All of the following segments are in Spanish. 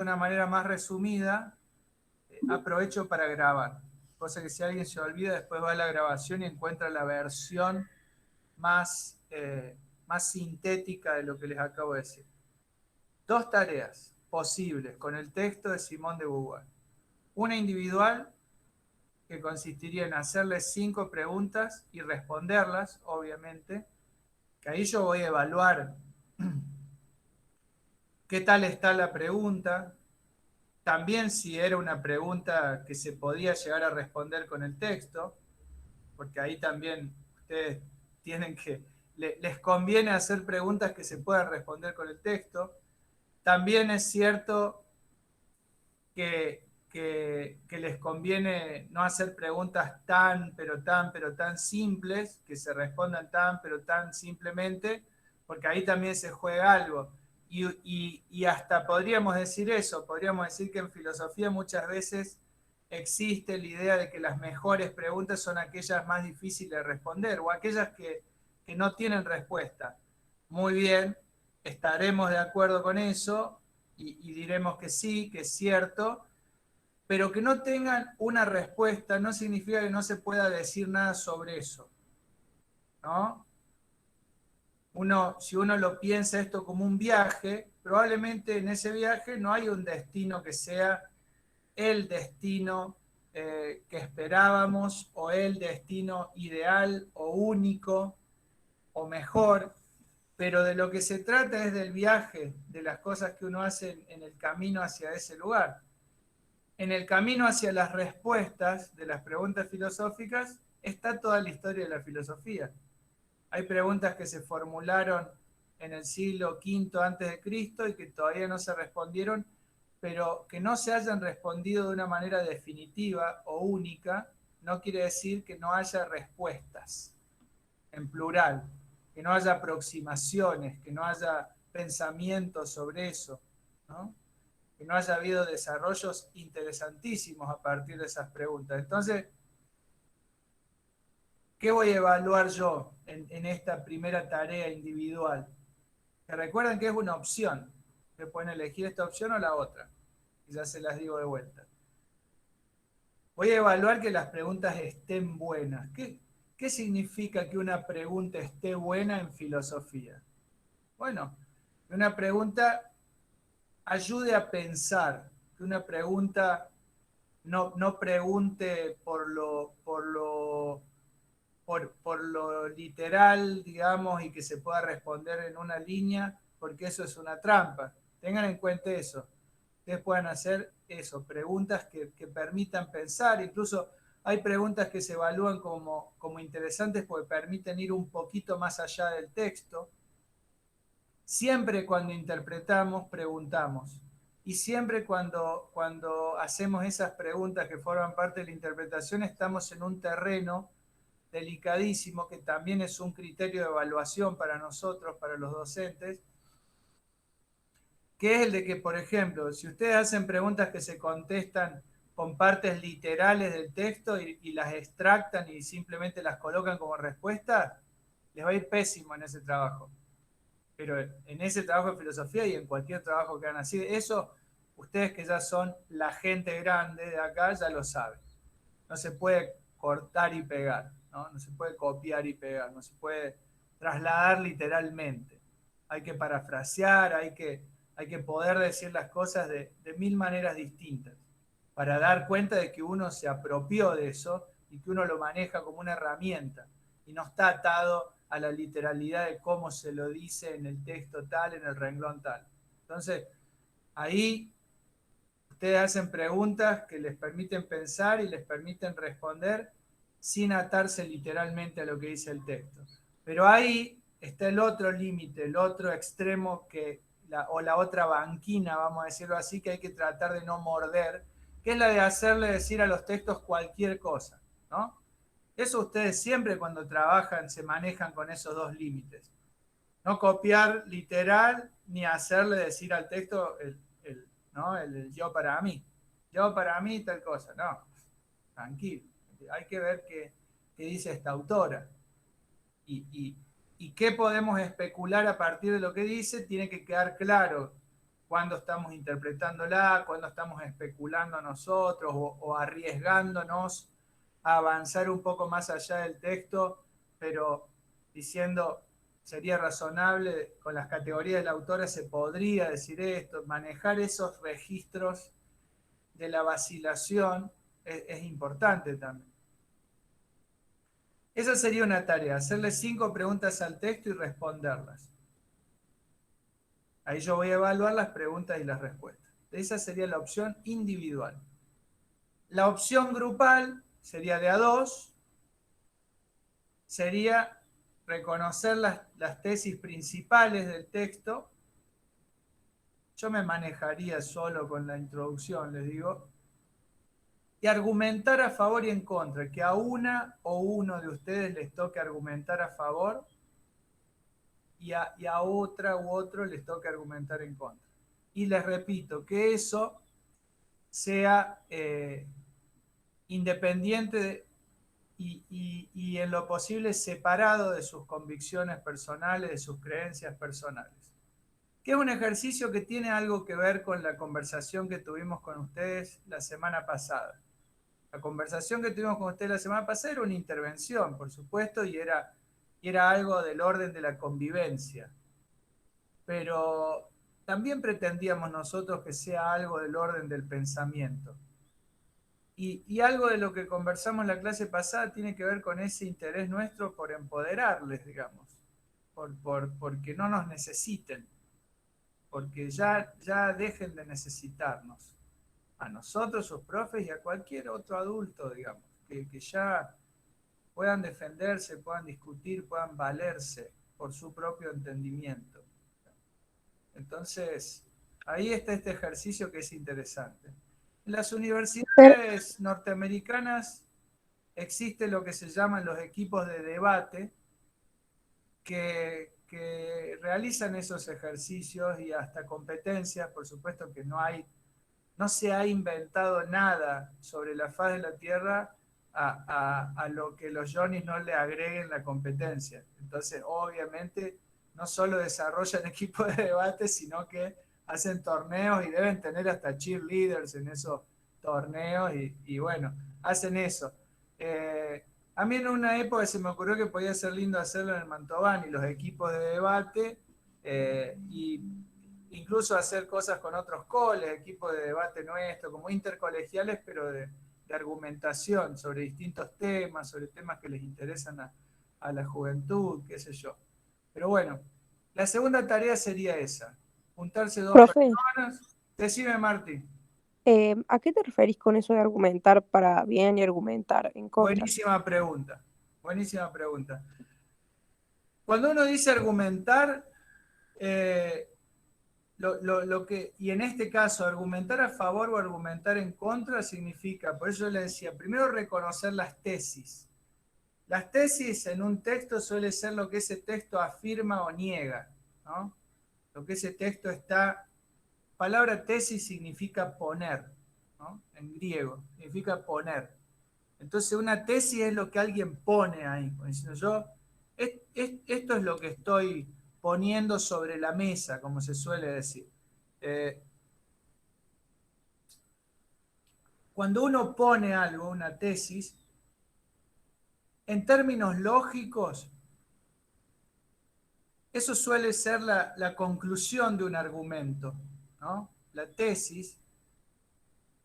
una manera más resumida, aprovecho para grabar. Cosa que si alguien se olvida, después va a la grabación y encuentra la versión más sintética de lo que les acabo de decir. 2 tareas posibles con el texto de Simone de Beauvoir. Una individual, que consistiría en hacerle 5 preguntas y responderlas, obviamente, que ahí yo voy a evaluar qué tal está la pregunta, también si era una pregunta que se podía llegar a responder con el texto, porque ahí también ustedes tienen que, les conviene hacer preguntas que se puedan responder con el texto. También es cierto que les conviene no hacer preguntas pero tan simples, que se respondan pero tan simplemente, porque ahí también se juega algo. Y hasta podríamos decir eso, podríamos decir que en filosofía muchas veces existe la idea de que las mejores preguntas son aquellas más difíciles de responder o aquellas que no tienen respuesta. Muy bien, estaremos de acuerdo con eso y diremos que sí, que es cierto, pero que no tengan una respuesta no significa que no se pueda decir nada sobre eso, ¿no? Si uno lo piensa esto como un viaje, probablemente en ese viaje no hay un destino que sea el destino que esperábamos o el destino ideal o único o mejor, pero de lo que se trata es del viaje, de las cosas que uno hace en el camino hacia ese lugar. En el camino hacia las respuestas de las preguntas filosóficas está toda la historia de la filosofía. Hay preguntas que se formularon en el siglo V antes de Cristo y que todavía no se respondieron, pero que no se hayan respondido de una manera definitiva o única no quiere decir que no haya respuestas en plural, que no haya aproximaciones, que no haya pensamientos sobre eso, ¿no? Que no haya habido desarrollos interesantísimos a partir de esas preguntas. Entonces, ¿qué voy a evaluar yo en esta primera tarea individual? Que recuerden que es una opción. Ustedes pueden elegir esta opción o la otra. Y ya se las digo de vuelta. Voy a evaluar que las preguntas estén buenas. ¿Qué significa que una pregunta esté buena en filosofía? Bueno, que una pregunta ayude a pensar, que una pregunta no pregunte por lo literal, digamos, y que se pueda responder en una línea, porque eso es una trampa. Tengan en cuenta eso. Ustedes pueden hacer eso, preguntas que permitan pensar, incluso hay preguntas que se evalúan como interesantes porque permiten ir un poquito más allá del texto. Siempre cuando interpretamos, preguntamos. Y siempre cuando hacemos esas preguntas que forman parte de la interpretación, estamos en un terreno delicadísimo, que también es un criterio de evaluación para nosotros, para los docentes, que es el de que, por ejemplo, si ustedes hacen preguntas que se contestan con partes literales del texto y las extractan y simplemente las colocan como respuesta, les va a ir pésimo en ese trabajo. Pero en ese trabajo de filosofía y en cualquier trabajo que hagan así, eso ustedes que ya son la gente grande de acá ya lo saben. No se puede cortar y pegar, ¿no? No se puede copiar y pegar, no se puede trasladar literalmente. Hay que parafrasear, hay que poder decir las cosas de mil maneras distintas para dar cuenta de que uno se apropió de eso y que uno lo maneja como una herramienta y no está atado a la literalidad de cómo se lo dice en el texto tal, en el renglón tal. Entonces, ahí ustedes hacen preguntas que les permiten pensar y les permiten responder sin atarse literalmente a lo que dice el texto. Pero ahí está el otro límite, el otro extremo o la otra banquina, vamos a decirlo así, que hay que tratar de no morder, que es la de hacerle decir a los textos cualquier cosa, ¿no? Eso ustedes siempre cuando trabajan se manejan con esos dos límites. No copiar literal ni hacerle decir al texto ¿no? el yo para mí. Yo para mí tal cosa. No, tranquilo. Hay que ver qué dice esta autora. Y qué podemos especular a partir de lo que dice, tiene que quedar claro cuándo estamos interpretándola, cuándo estamos especulando nosotros o arriesgándonos a avanzar un poco más allá del texto, pero diciendo, sería razonable, con las categorías de la autora se podría decir esto, manejar esos registros de la vacilación es importante también. Esa sería una tarea, hacerle 5 preguntas al texto y responderlas. Ahí yo voy a evaluar las preguntas y las respuestas. Esa sería la opción individual. La opción grupal sería de a 2, sería reconocer las tesis principales del texto. Yo me manejaría solo con la introducción, les digo, y argumentar a favor y en contra, que a una o uno de ustedes les toque argumentar a favor y a otra u otro les toque argumentar en contra. Y les repito, que eso sea independiente y en lo posible separado de sus convicciones personales, de sus creencias personales. Que es un ejercicio que tiene algo que ver con la conversación que tuvimos con ustedes la semana pasada. La conversación que tuvimos con ustedes la semana pasada era una intervención, por supuesto, y era algo del orden de la convivencia. Pero también pretendíamos nosotros que sea algo del orden del pensamiento. Y algo de lo que conversamos en la clase pasada tiene que ver con ese interés nuestro por empoderarles, digamos, porque no nos necesiten, porque ya dejen de necesitarnos, a nosotros, sus profes y a cualquier otro adulto, digamos, que ya puedan defenderse, puedan discutir, puedan valerse por su propio entendimiento. Entonces, ahí está este ejercicio que es interesante. En las universidades norteamericanas existe lo que se llaman los equipos de debate que realizan esos ejercicios y hasta competencias. Por supuesto que no se ha inventado nada sobre la faz de la Tierra a lo que los Johnnies no le agreguen la competencia. Entonces, obviamente, no solo desarrollan equipos de debate, sino que hacen torneos y deben tener hasta cheerleaders en esos torneos y bueno, hacen eso. A mí en una época se me ocurrió que podía ser lindo hacerlo en el Mantovani, los equipos de debate, y incluso hacer cosas con otros coles, equipos de debate nuestro, como intercolegiales, pero de argumentación sobre distintos temas, sobre temas que les interesan a la juventud, qué sé yo. Pero bueno, la segunda tarea sería esa, juntarse 2 Profe, personas. Decime, Martín. ¿A qué te referís con eso de argumentar para bien y argumentar en contra? Buenísima pregunta, buenísima pregunta. Cuando uno dice argumentar, y en este caso, argumentar a favor o argumentar en contra significa, por eso yo le decía, primero reconocer las tesis. Las tesis en un texto suele ser lo que ese texto afirma o niega, ¿no? Lo que ese texto está... Palabra tesis significa poner, ¿no? En griego, significa poner. Entonces una tesis es lo que alguien pone ahí, diciendo yo, esto es lo que estoy poniendo sobre la mesa, como se suele decir. Cuando uno pone algo, una tesis, en términos lógicos, eso suele ser la conclusión de un argumento, ¿no? La tesis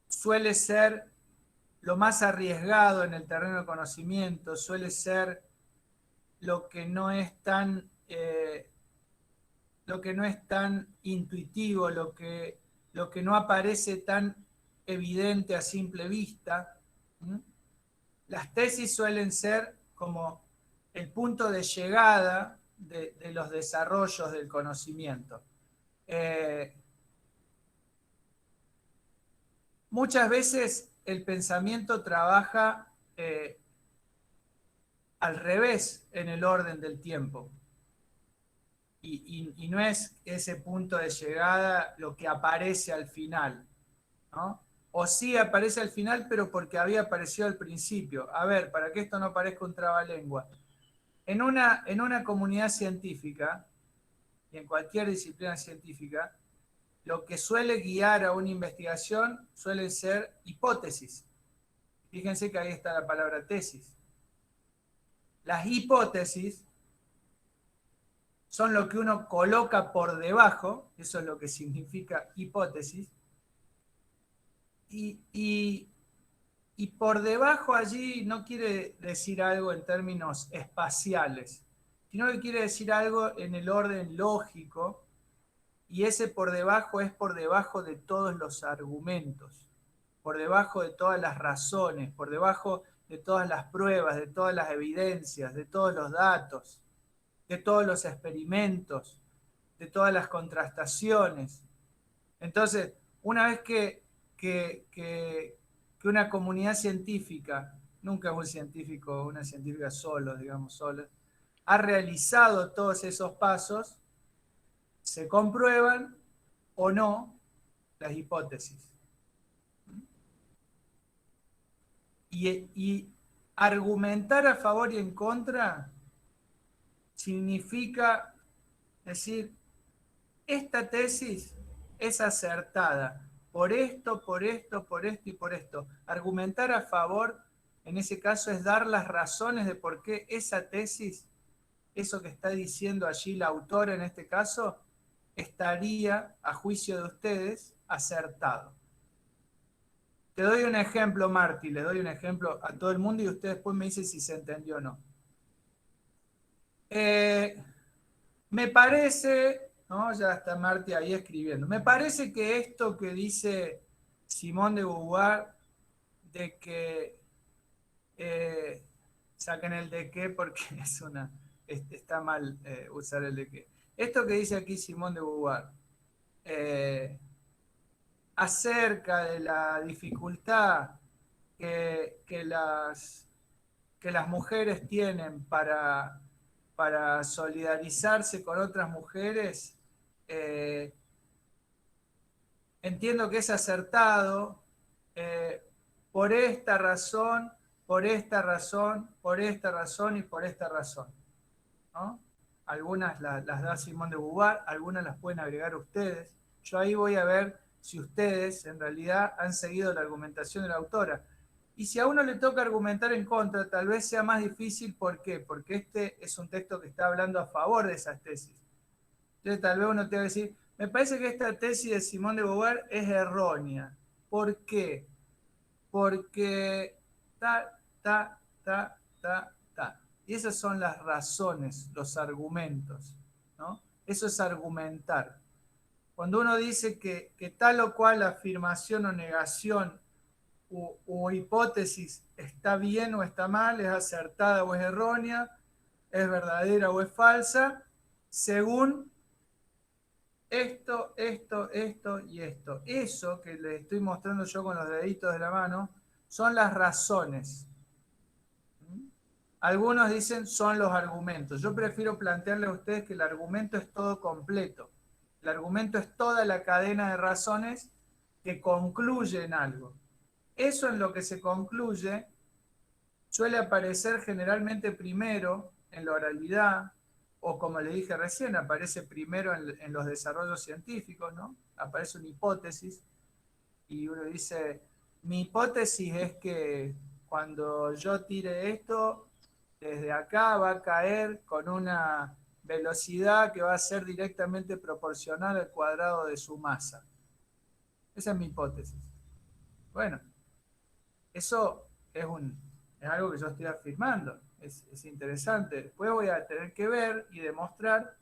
suele ser lo más arriesgado en el terreno del conocimiento, suele ser lo que no es tan, intuitivo, lo que no aparece tan evidente a simple vista. ¿Mm? Las tesis suelen ser como el punto de llegada de los desarrollos del conocimiento. Muchas veces el pensamiento trabaja al revés en el orden del tiempo. Y no es ese punto de llegada lo que aparece al final, ¿no? O sí aparece al final, pero porque había aparecido al principio. A ver, para que esto no parezca un trabalengua. En una comunidad científica, y en cualquier disciplina científica, lo que suele guiar a una investigación suelen ser hipótesis. Fíjense que ahí está la palabra tesis. Las hipótesis son lo que uno coloca por debajo, eso es lo que significa hipótesis, y por debajo allí no quiere decir algo en términos espaciales, sino que quiere decir algo en el orden lógico, y ese por debajo es por debajo de todos los argumentos, por debajo de todas las razones, por debajo de todas las pruebas, de todas las evidencias, de todos los datos, de todos los experimentos, de todas las contrastaciones. Entonces, una vez que una comunidad científica, nunca es un científico o una científica solo, digamos, solo, ha realizado todos esos pasos, se comprueban o no las hipótesis. Y argumentar a favor y en contra significa decir, esta tesis es acertada por esto, por esto, por esto y por esto. Argumentar a favor, en ese caso, es dar las razones de por qué esa tesis, eso que está diciendo allí la autora en este caso, estaría, a juicio de ustedes, acertado. Te doy un ejemplo, Marti, le doy un ejemplo a todo el mundo y usted después me dice si se entendió o no. Me parece, ¿no? Ya está Marti ahí escribiendo, me parece que esto que dice Simone de Beauvoir, de que saquen el de qué porque está mal usar el de qué. Esto que dice aquí Simone de Beauvoir, acerca de la dificultad que las mujeres tienen para solidarizarse con otras mujeres, entiendo que es acertado por esta razón, por esta razón, por esta razón y por esta razón, ¿no? Algunas las da Simone de Beauvoir, algunas las pueden agregar ustedes. Yo ahí voy a ver si ustedes en realidad han seguido la argumentación de la autora. Y si a uno le toca argumentar en contra, tal vez sea más difícil. ¿Por qué? Porque este es un texto que está hablando a favor de esas tesis. Entonces tal vez uno te va a decir, me parece que esta tesis de Simone de Beauvoir es errónea. ¿Por qué? Porque ta. Y esas son las razones, los argumentos, ¿no? Eso es argumentar. Cuando uno dice que tal o cual afirmación o negación o hipótesis está bien o está mal, es acertada o es errónea, es verdadera o es falsa, según esto y esto. Eso que les estoy mostrando yo con los deditos de la mano son las razones. Algunos dicen son los argumentos. Yo prefiero plantearle a ustedes que el argumento es todo completo. El argumento es toda la cadena de razones que concluye en algo. Eso en lo que se concluye suele aparecer generalmente primero en la oralidad, o como le dije recién, aparece primero en los desarrollos científicos, ¿no? Aparece una hipótesis y uno dice, mi hipótesis es que cuando yo tire esto, desde acá va a caer con una velocidad que va a ser directamente proporcional al cuadrado de su masa. Esa es mi hipótesis. Bueno, eso es algo que yo estoy afirmando. Es interesante. Después voy a tener que ver y demostrar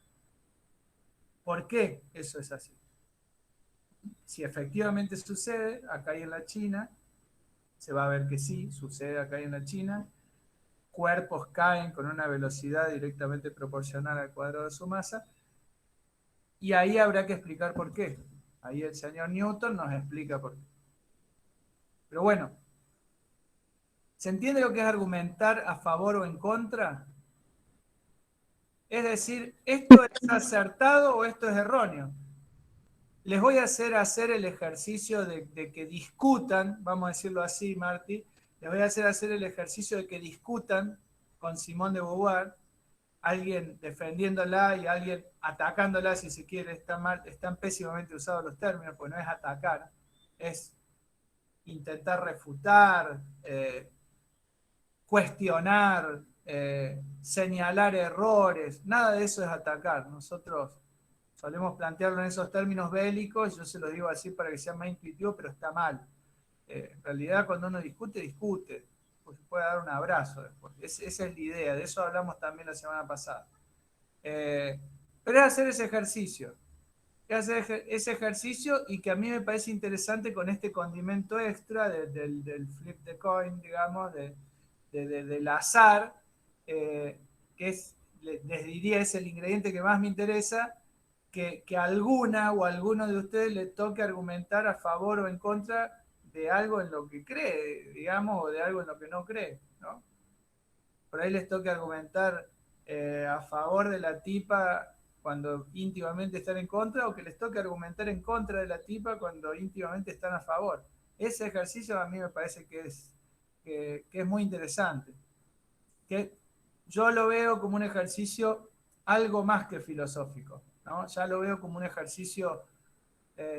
por qué eso es así. Si efectivamente sucede acá y en la China, se va a ver que sí, sucede acá y en la China. Cuerpos caen con una velocidad directamente proporcional al cuadrado de su masa, y ahí habrá que explicar por qué. Ahí el señor Newton nos explica por qué. Pero bueno, ¿se entiende lo que es argumentar a favor o en contra? Es decir, ¿esto es acertado o esto es erróneo? Les voy a hacer el ejercicio de que discutan, vamos a decirlo así, Martí, les voy a hacer el ejercicio de que discutan con Simone de Beauvoir alguien defendiéndola y alguien atacándola, si se quiere. Están pésimamente usados los términos, porque no es atacar, es intentar refutar, cuestionar, señalar errores. Nada de eso es atacar. Nosotros solemos plantearlo en esos términos bélicos, yo se lo digo así para que sea más intuitivo, pero está mal. En realidad, cuando uno discute, discute. Pues se puede dar un abrazo después. Esa es la idea, de eso hablamos también la semana pasada. Pero es hacer ese ejercicio. Es hacer ese ejercicio, y que a mí me parece interesante con este condimento extra del flip the coin, digamos, del azar, que es, les diría, es el ingrediente que más me interesa, que alguna o alguno de ustedes le toque argumentar a favor o en contra de algo en lo que cree, digamos, o de algo en lo que no cree, ¿no? Por ahí les toque argumentar a favor de la tipa cuando íntimamente están en contra, o que les toque argumentar en contra de la tipa cuando íntimamente están a favor. Ese ejercicio a mí me parece que es muy interesante. Que yo lo veo como un ejercicio algo más que filosófico, ¿no? Ya lo veo como un ejercicio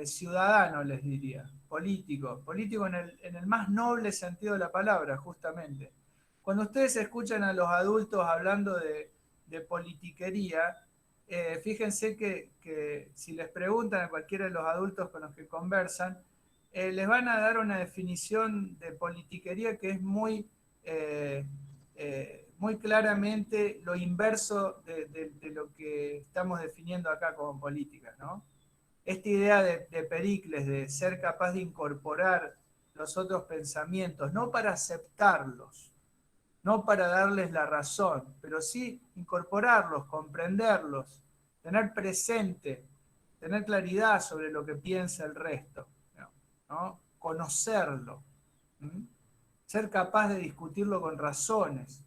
ciudadano, les diría, político en el más noble sentido de la palabra, justamente. Cuando ustedes escuchan a los adultos hablando de politiquería, fíjense que si les preguntan a cualquiera de los adultos con los que conversan, les van a dar una definición de politiquería que es muy claramente lo inverso de lo que estamos definiendo acá como política, ¿no? Esta idea de Pericles, de ser capaz de incorporar los otros pensamientos, no para aceptarlos, no para darles la razón, pero sí incorporarlos, comprenderlos, tener presente, tener claridad sobre lo que piensa el resto, ¿no? Conocerlo, ¿m? Ser capaz de discutirlo con razones.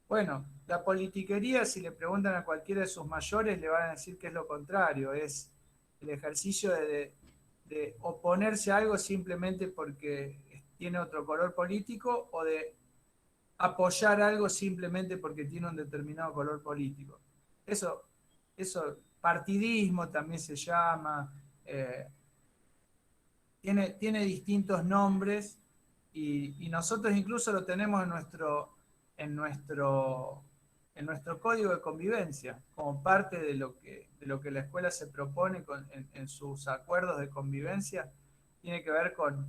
Bueno, la politiquería, si le preguntan a cualquiera de sus mayores, le van a decir que es lo contrario, es el ejercicio de oponerse a algo simplemente porque tiene otro color político, o de apoyar algo simplemente porque tiene un determinado color político. Eso partidismo también se llama, eh, tiene distintos nombres, y nosotros incluso lo tenemos en nuestro, en nuestro código de convivencia, como parte de lo que la escuela se propone en sus acuerdos de convivencia. Tiene que ver con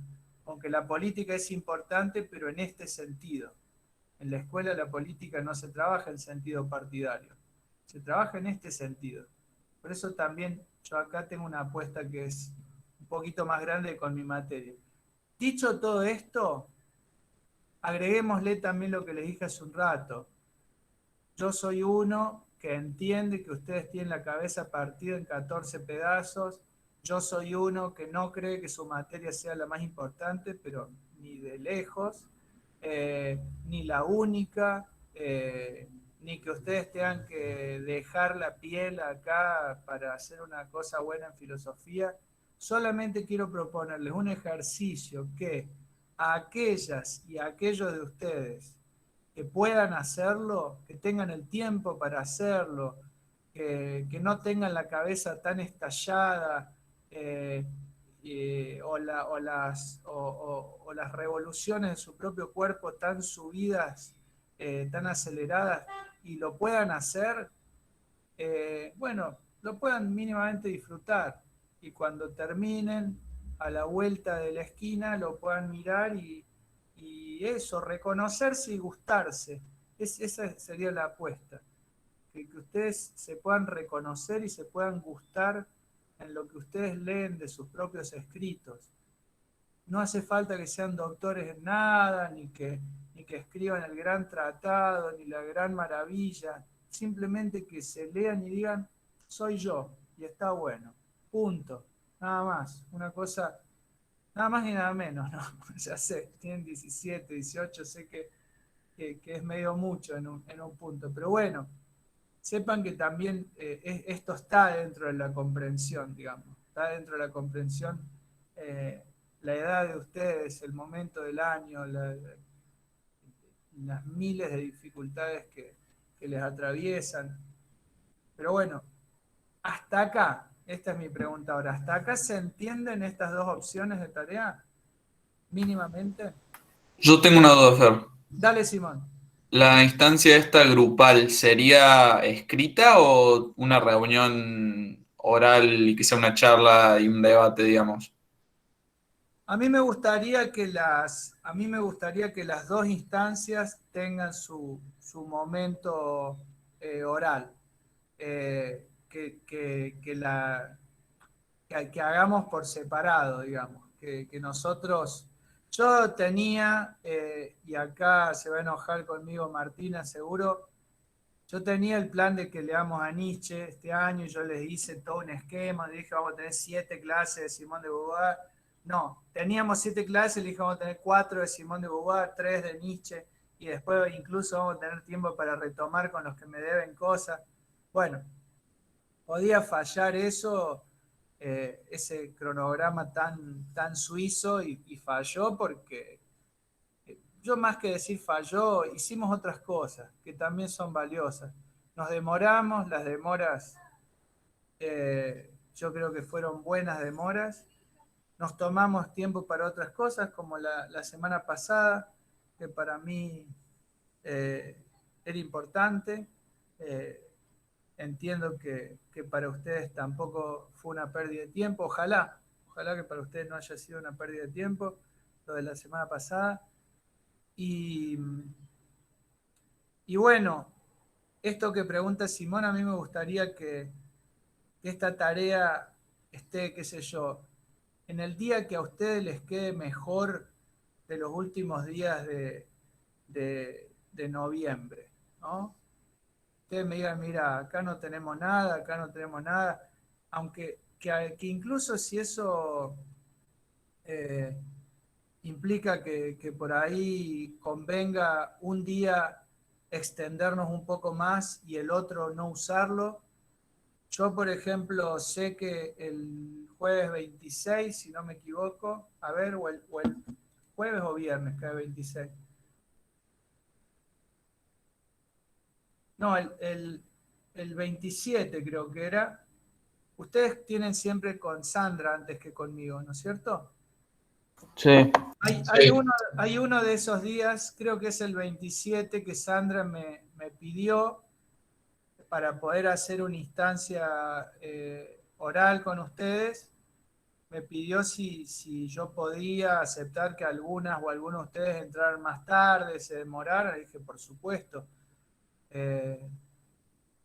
que la política es importante, pero en este sentido. En la escuela la política no se trabaja en sentido partidario, se trabaja en este sentido. Por eso también yo acá tengo una apuesta que es un poquito más grande con mi materia. Dicho todo esto, agreguémosle también lo que les dije hace un rato. Yo soy uno que entiende que ustedes tienen la cabeza partida en 14 pedazos. Yo soy uno que no cree que su materia sea la más importante, pero ni de lejos, ni la única, ni que ustedes tengan que dejar la piel acá para hacer una cosa buena en filosofía. Solamente quiero proponerles un ejercicio que a aquellas y a aquellos de ustedes que puedan hacerlo, que tengan el tiempo para hacerlo, que no tengan la cabeza tan estallada, o las revoluciones de su propio cuerpo tan subidas, tan aceleradas, y lo puedan hacer, bueno, lo puedan mínimamente disfrutar, y cuando terminen, a la vuelta de la esquina, lo puedan mirar y eso, reconocerse y gustarse. Esa sería la apuesta, que ustedes se puedan reconocer y se puedan gustar en lo que ustedes leen de sus propios escritos. No hace falta que sean doctores en nada, ni que escriban el gran tratado, ni la gran maravilla. Simplemente que se lean y digan, soy yo, y está bueno. Punto. Nada más. Una cosa, nada más ni nada menos, ¿no? Ya sé, tienen 17, 18, sé que es medio mucho en un punto. Pero bueno, sepan que también esto está dentro de la comprensión, digamos. Está dentro de la comprensión, eh, la edad de ustedes, el momento del año, las miles de dificultades que les atraviesan. Pero bueno, hasta acá, esta es mi pregunta ahora, ¿hasta acá se entienden estas dos opciones de tarea mínimamente? Yo tengo una duda, Fer. Dale, Simón. ¿La instancia esta grupal sería escrita o una reunión oral y que sea una charla y un debate, digamos? A mí me gustaría que las dos instancias tengan su momento oral. Que hagamos por separado, digamos. Que nosotros, yo tenía, y acá se va a enojar conmigo Martina, seguro, yo tenía el plan de que leamos a Nietzsche este año y yo les hice todo un esquema, le dije vamos a tener 7 clases de Simón de Beauvoir. No, teníamos 7 clases, le dije vamos a tener 4 de Simón de Beauvoir, 3 de Nietzsche y después incluso vamos a tener tiempo para retomar con los que me deben cosas. Bueno, podía fallar eso, ese cronograma tan suizo y falló porque yo más que decir falló, hicimos otras cosas que también son valiosas. Nos demoramos, las demoras yo creo que fueron buenas demoras. Nos tomamos tiempo para otras cosas, como la semana pasada, que para mí eh, era importante. Eh, Entiendo que para ustedes tampoco fue una pérdida de tiempo. Ojalá que para ustedes no haya sido una pérdida de tiempo lo de la semana pasada. Y, y bueno, esto que pregunta Simón, a mí me gustaría que esta tarea esté, qué sé yo, en el día que a ustedes les quede mejor de los últimos días de noviembre, ¿no? Ustedes me digan, mira, acá no tenemos nada, aunque que incluso si eso eh, implica que por ahí convenga un día extendernos un poco más y el otro no usarlo. Yo, por ejemplo, sé que el jueves 26, si no me equivoco, a ver, o el jueves o viernes, que es 26. No, el 27 creo que era. Ustedes tienen siempre con Sandra antes que conmigo, ¿no es cierto? Sí. Hay uno de esos días, creo que es el 27, que Sandra me pidió para poder hacer una instancia oral con ustedes. Me pidió si yo podía aceptar que algunas o algunos de ustedes entraran más tarde, se demoraran. Le dije, por supuesto. Eh,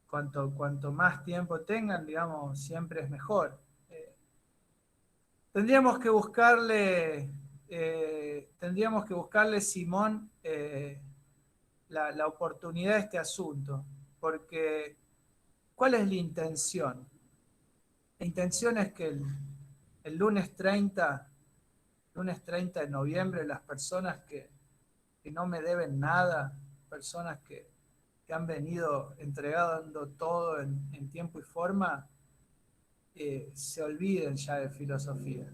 cuanto más tiempo tengan, digamos, siempre es mejor. Eh, tendríamos que buscarle, tendríamos que buscarle, Simón, la oportunidad de este asunto, porque ¿cuál es la intención? La intención es que el lunes 30 de noviembre, las personas que no me deben nada, personas que han venido entregando todo en tiempo y forma, se olviden ya de filosofía,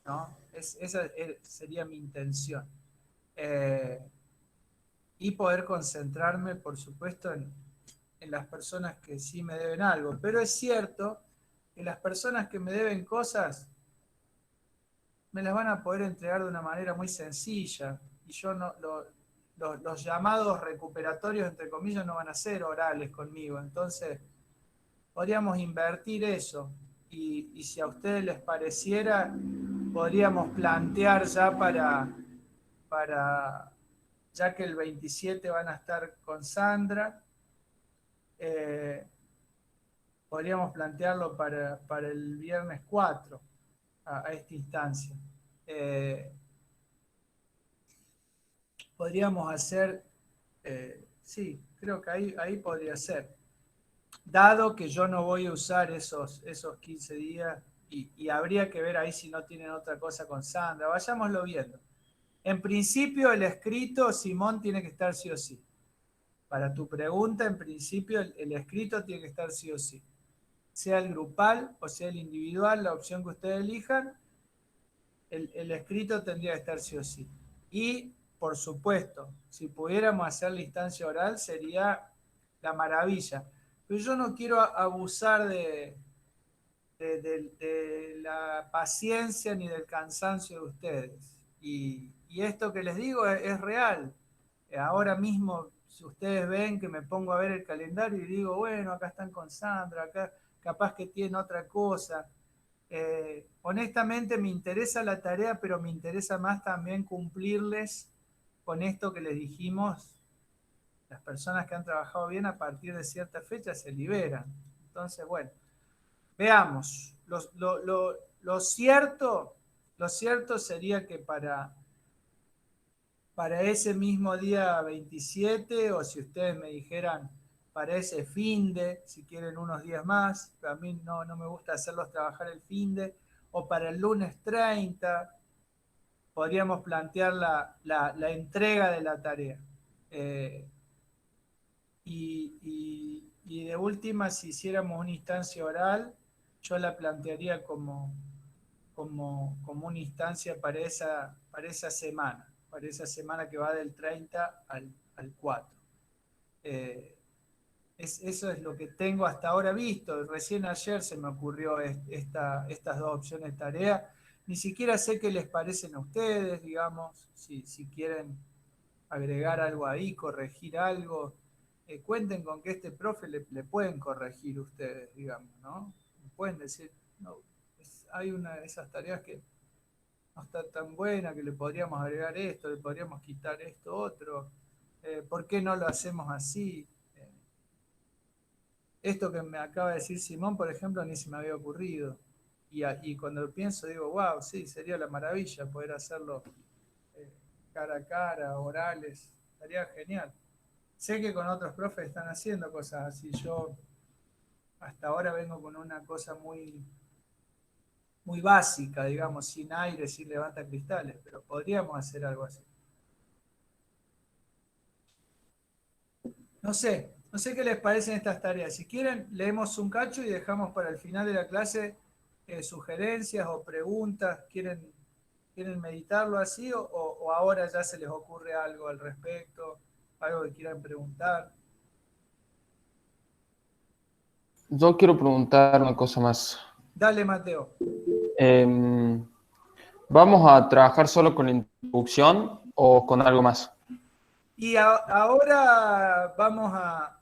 ¿no? Esa sería mi intención. Eh, y poder concentrarme, por supuesto, en las personas que sí me deben algo. Pero es cierto que las personas que me deben cosas me las van a poder entregar de una manera muy sencilla. Y yo no, los llamados recuperatorios, entre comillas, no van a ser orales conmigo. Entonces, podríamos invertir eso. Y si a ustedes les pareciera, podríamos plantear ya para ya que el 27 van a estar con Sandra, eh, podríamos plantearlo para el viernes 4 a esta instancia. Eh, Podríamos hacer, sí, creo que ahí podría ser. Dado que yo no voy a usar esos 15 días y habría que ver ahí si no tienen otra cosa con Sandra, vayámoslo viendo. En principio el escrito, Simón, tiene que estar sí o sí. Para tu pregunta, en principio el escrito tiene que estar sí o sí. Sea el grupal o sea el individual, la opción que ustedes elijan, el escrito tendría que estar sí o sí. Y, por supuesto, si pudiéramos hacer la instancia oral, sería la maravilla. Pero yo no quiero abusar de la paciencia ni del cansancio de ustedes. Y esto que les digo es real. Ahora mismo, si ustedes ven que me pongo a ver el calendario y digo, bueno, acá están con Sandra, acá capaz que tienen otra cosa. Honestamente me interesa la tarea, pero me interesa más también cumplirles con esto que les dijimos. Las personas que han trabajado bien a partir de cierta fecha se liberan. Entonces, bueno, veamos. Lo cierto sería que para ese mismo día 27, o si ustedes me dijeran para ese finde, si quieren unos días más, pero a mí no me gusta hacerlos trabajar el finde, o para el lunes 30, podríamos plantear la entrega de la tarea. Y de última, si hiciéramos una instancia oral, yo la plantearía como una instancia para esa semana que va del 30 al 4. Eso es lo que tengo hasta ahora visto. Recién ayer se me ocurrió estas dos opciones de tarea. Ni siquiera sé qué les parecen a ustedes, digamos, si quieren agregar algo ahí, corregir algo. Cuenten con que este profe le pueden corregir ustedes, digamos, ¿no? Pueden decir, no, hay una de esas tareas que no está tan buena, que le podríamos agregar esto, le podríamos quitar esto, otro. ¿Por qué no lo hacemos así? Esto que me acaba de decir Simón, por ejemplo, ni se me había ocurrido. Y cuando lo pienso digo, wow, sí, sería la maravilla poder hacerlo cara a cara, orales, estaría genial. Sé que con otros profes están haciendo cosas así. Yo hasta ahora vengo con una cosa muy básica, digamos, sin aire, sin levanta cristales, pero podríamos hacer algo así. No sé qué les parecen estas tareas. Si quieren, leemos un cacho y dejamos para el final de la clase sugerencias o preguntas. ¿Quieren meditarlo así o ahora ya se les ocurre algo al respecto? Algo que quieran preguntar. Yo quiero preguntar una cosa más. Dale, Mateo. ¿Vamos a trabajar solo con la introducción o con algo más? Y ahora vamos a...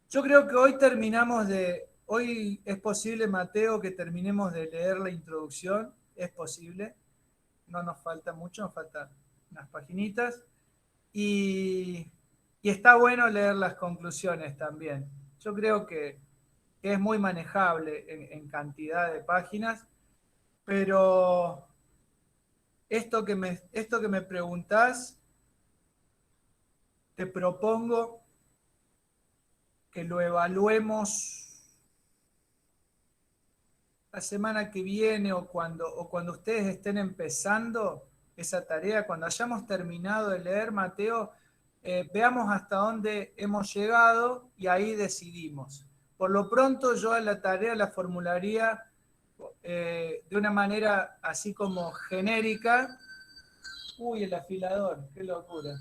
Yo creo que hoy es posible, Mateo, que terminemos de leer la introducción. Es posible. No nos falta mucho, nos faltan unas paginitas. Y está bueno leer las conclusiones también. Yo creo que es muy manejable en cantidad de páginas, pero esto que me preguntás, te propongo que lo evaluemos la semana que viene o cuando ustedes estén empezando esa tarea, cuando hayamos terminado de leer, Mateo, veamos hasta dónde hemos llegado y ahí decidimos. Por lo pronto yo a la tarea la formularía de una manera así como genérica. Uy, el afilador, qué locura.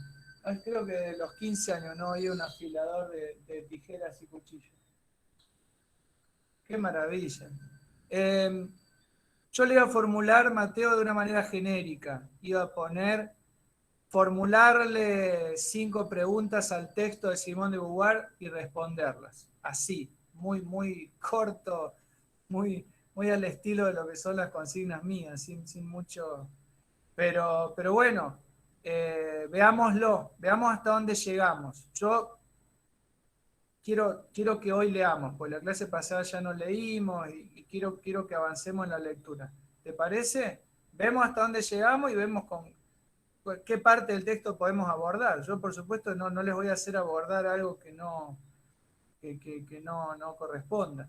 Creo que de los 15 años no había un afilador de tijeras y cuchillos. Qué maravilla. Yo le iba a formular, Mateo, de una manera genérica. Iba a formularle 5 preguntas al texto de Simón de Beauvoir y responderlas. Así, muy corto, muy al estilo de lo que son las consignas mías, sin mucho... Pero bueno, veámoslo, veamos hasta dónde llegamos. Yo quiero que hoy leamos, pues la clase pasada ya no leímos y quiero que avancemos en la lectura. ¿Te parece? Vemos hasta dónde llegamos y vemos con qué parte del texto podemos abordar. Yo, por supuesto, no les voy a hacer abordar algo que no corresponda.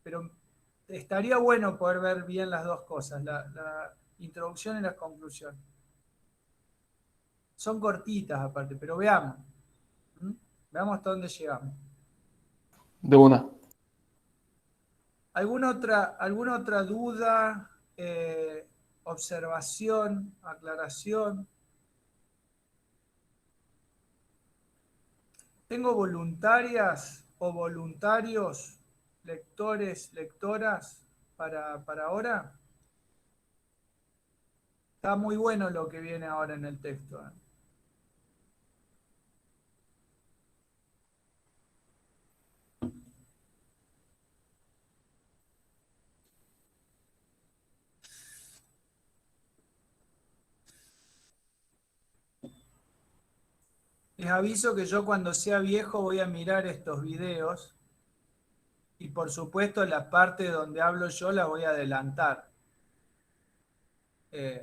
Pero estaría bueno poder ver bien las dos cosas, la introducción y la conclusión. Son cortitas aparte, pero veamos. Veamos hasta dónde llegamos. De una. ¿Alguna otra duda, observación, aclaración? ¿Tengo voluntarias o voluntarios, lectores, lectoras para ahora? Está muy bueno lo que viene ahora en el texto. Les aviso que yo cuando sea viejo voy a mirar estos videos y por supuesto la parte donde hablo yo la voy a adelantar. Y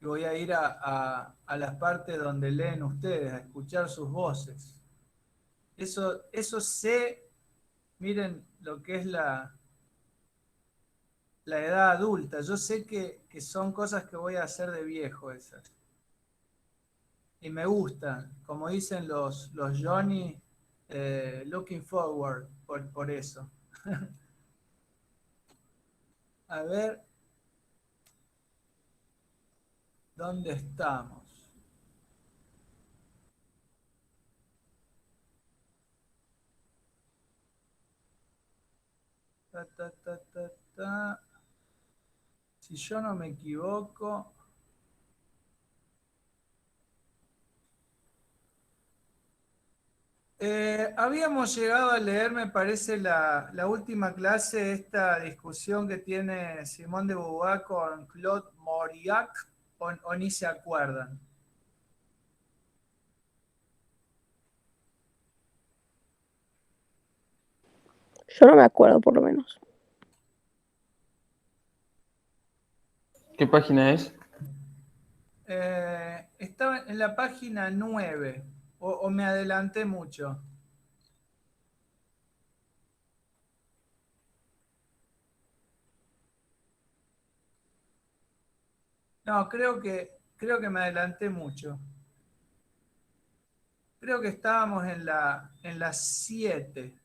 voy a ir a las partes donde leen ustedes, a escuchar sus voces. Eso sé, miren lo que es la edad adulta. Yo sé que son cosas que voy a hacer de viejo esas. Y me gustan, como dicen los Johnny, looking forward por eso. A ver, ¿dónde estamos? Ta, ta, ta, ta, ta. Si yo no me equivoco, habíamos llegado a leer, me parece, la última clase, esta discusión que tiene Simone de Beauvoir con Claude Mauriac, o ni se acuerdan. Yo no me acuerdo, por lo menos. ¿Qué página es? Estaba en la página 9, o me adelanté mucho. No, creo que me adelanté mucho. Creo que estábamos en la 7.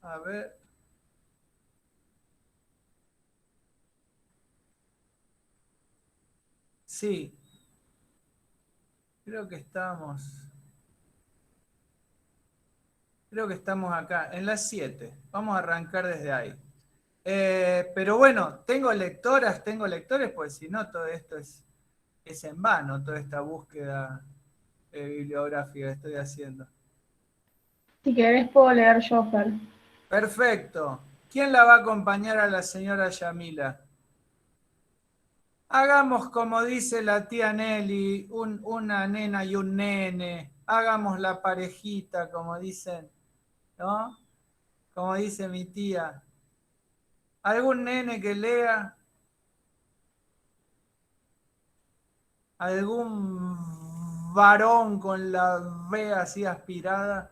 A ver. Sí, creo que estamos acá, en la 7. Vamos a arrancar desde ahí. Pero bueno, tengo lectores, pues si no, todo esto es en vano, toda esta búsqueda bibliográfica que estoy haciendo. Si querés puedo leer yo, Fer. Perfecto. ¿Quién la va a acompañar a la señora Yamila? Hagamos como dice la tía Nelly, una nena y un nene. Hagamos la parejita, como dicen, ¿no? Como dice mi tía. ¿Algún nene que lea? ¿Algún varón con la V así aspirada?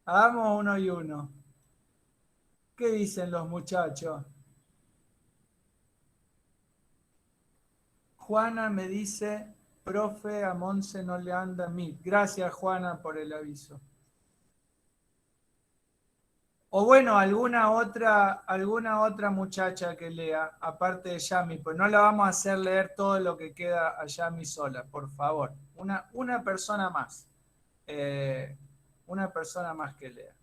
Hagamos uno y uno. ¿Qué dicen los muchachos? Juana me dice, profe, a Monse no le anda a mí. Gracias, Juana, por el aviso. O bueno, alguna otra muchacha que lea, aparte de Yami, pues no la vamos a hacer leer todo lo que queda a Yami sola, por favor. Una persona más. Una persona más que lea.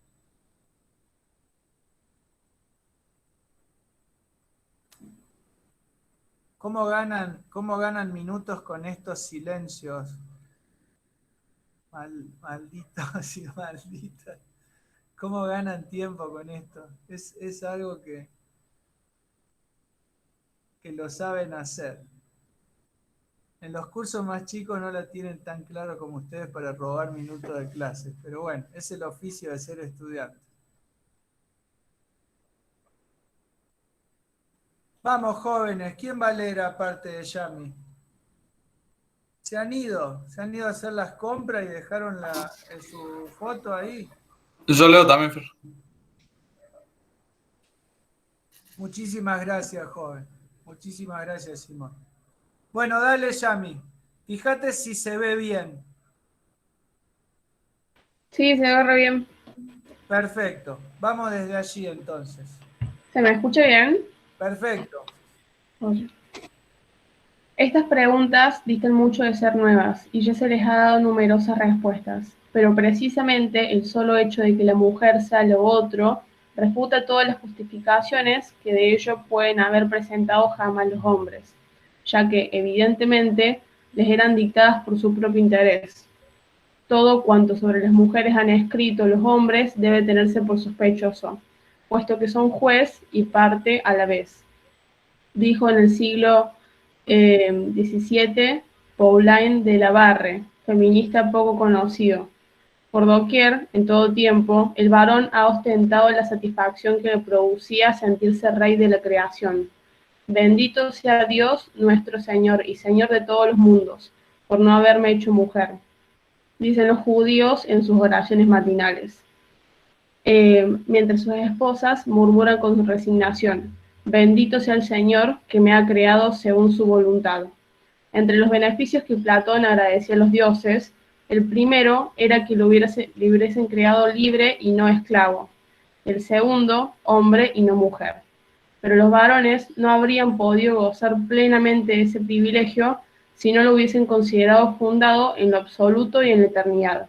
¿Cómo ganan minutos con estos silencios? Malditos y malditas. ¿Cómo ganan tiempo con esto? Es algo que lo saben hacer. En los cursos más chicos no la tienen tan claro como ustedes para robar minutos de clase. Pero bueno, es el oficio de ser estudiante. Vamos, jóvenes. ¿Quién va a leer aparte de Yami? Se han ido a hacer las compras y dejaron su foto ahí. Yo leo también, Fer. Muchísimas gracias, joven. Muchísimas gracias, Simón. Bueno, dale, Yami. Fíjate si se ve bien. Sí, se ve re bien. Perfecto. Vamos desde allí entonces. ¿Se me escucha bien? Perfecto. Oye. Estas preguntas distan mucho de ser nuevas y ya se les ha dado numerosas respuestas, pero precisamente el solo hecho de que la mujer sea lo otro refuta todas las justificaciones que de ello pueden haber presentado jamás los hombres, ya que evidentemente les eran dictadas por su propio interés. Todo cuanto sobre las mujeres han escrito los hombres debe tenerse por sospechoso, puesto que son juez y parte a la vez. Dijo en el siglo XVII Pauline de la Barre, feminista poco conocido. Por doquier, en todo tiempo, el varón ha ostentado la satisfacción que le producía sentirse rey de la creación. Bendito sea Dios, nuestro Señor y Señor de todos los mundos, por no haberme hecho mujer, dicen los judíos en sus oraciones matinales. Mientras sus esposas murmuran con resignación, bendito sea el Señor que me ha creado según su voluntad. Entre los beneficios que Platón agradecía a los dioses, el primero era que le hubiesen creado libre y no esclavo. El segundo, hombre y no mujer. Pero los varones no habrían podido gozar plenamente de ese privilegio si no lo hubiesen considerado fundado en lo absoluto y en la eternidad.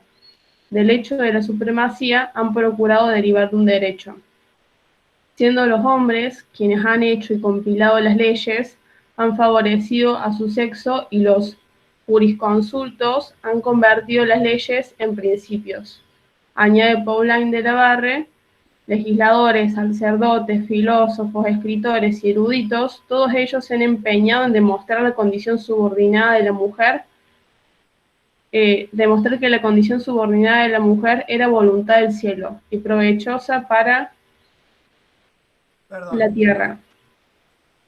Del hecho de la supremacía han procurado derivar de un derecho. Siendo los hombres quienes han hecho y compilado las leyes, han favorecido a su sexo y los jurisconsultos han convertido las leyes en principios. Añade Pauline de la Barre, legisladores, sacerdotes, filósofos, escritores y eruditos, todos ellos se han empeñado en demostrar la condición subordinada de la mujer, demostrar que la condición subordinada de la mujer era voluntad del cielo y provechosa para la tierra.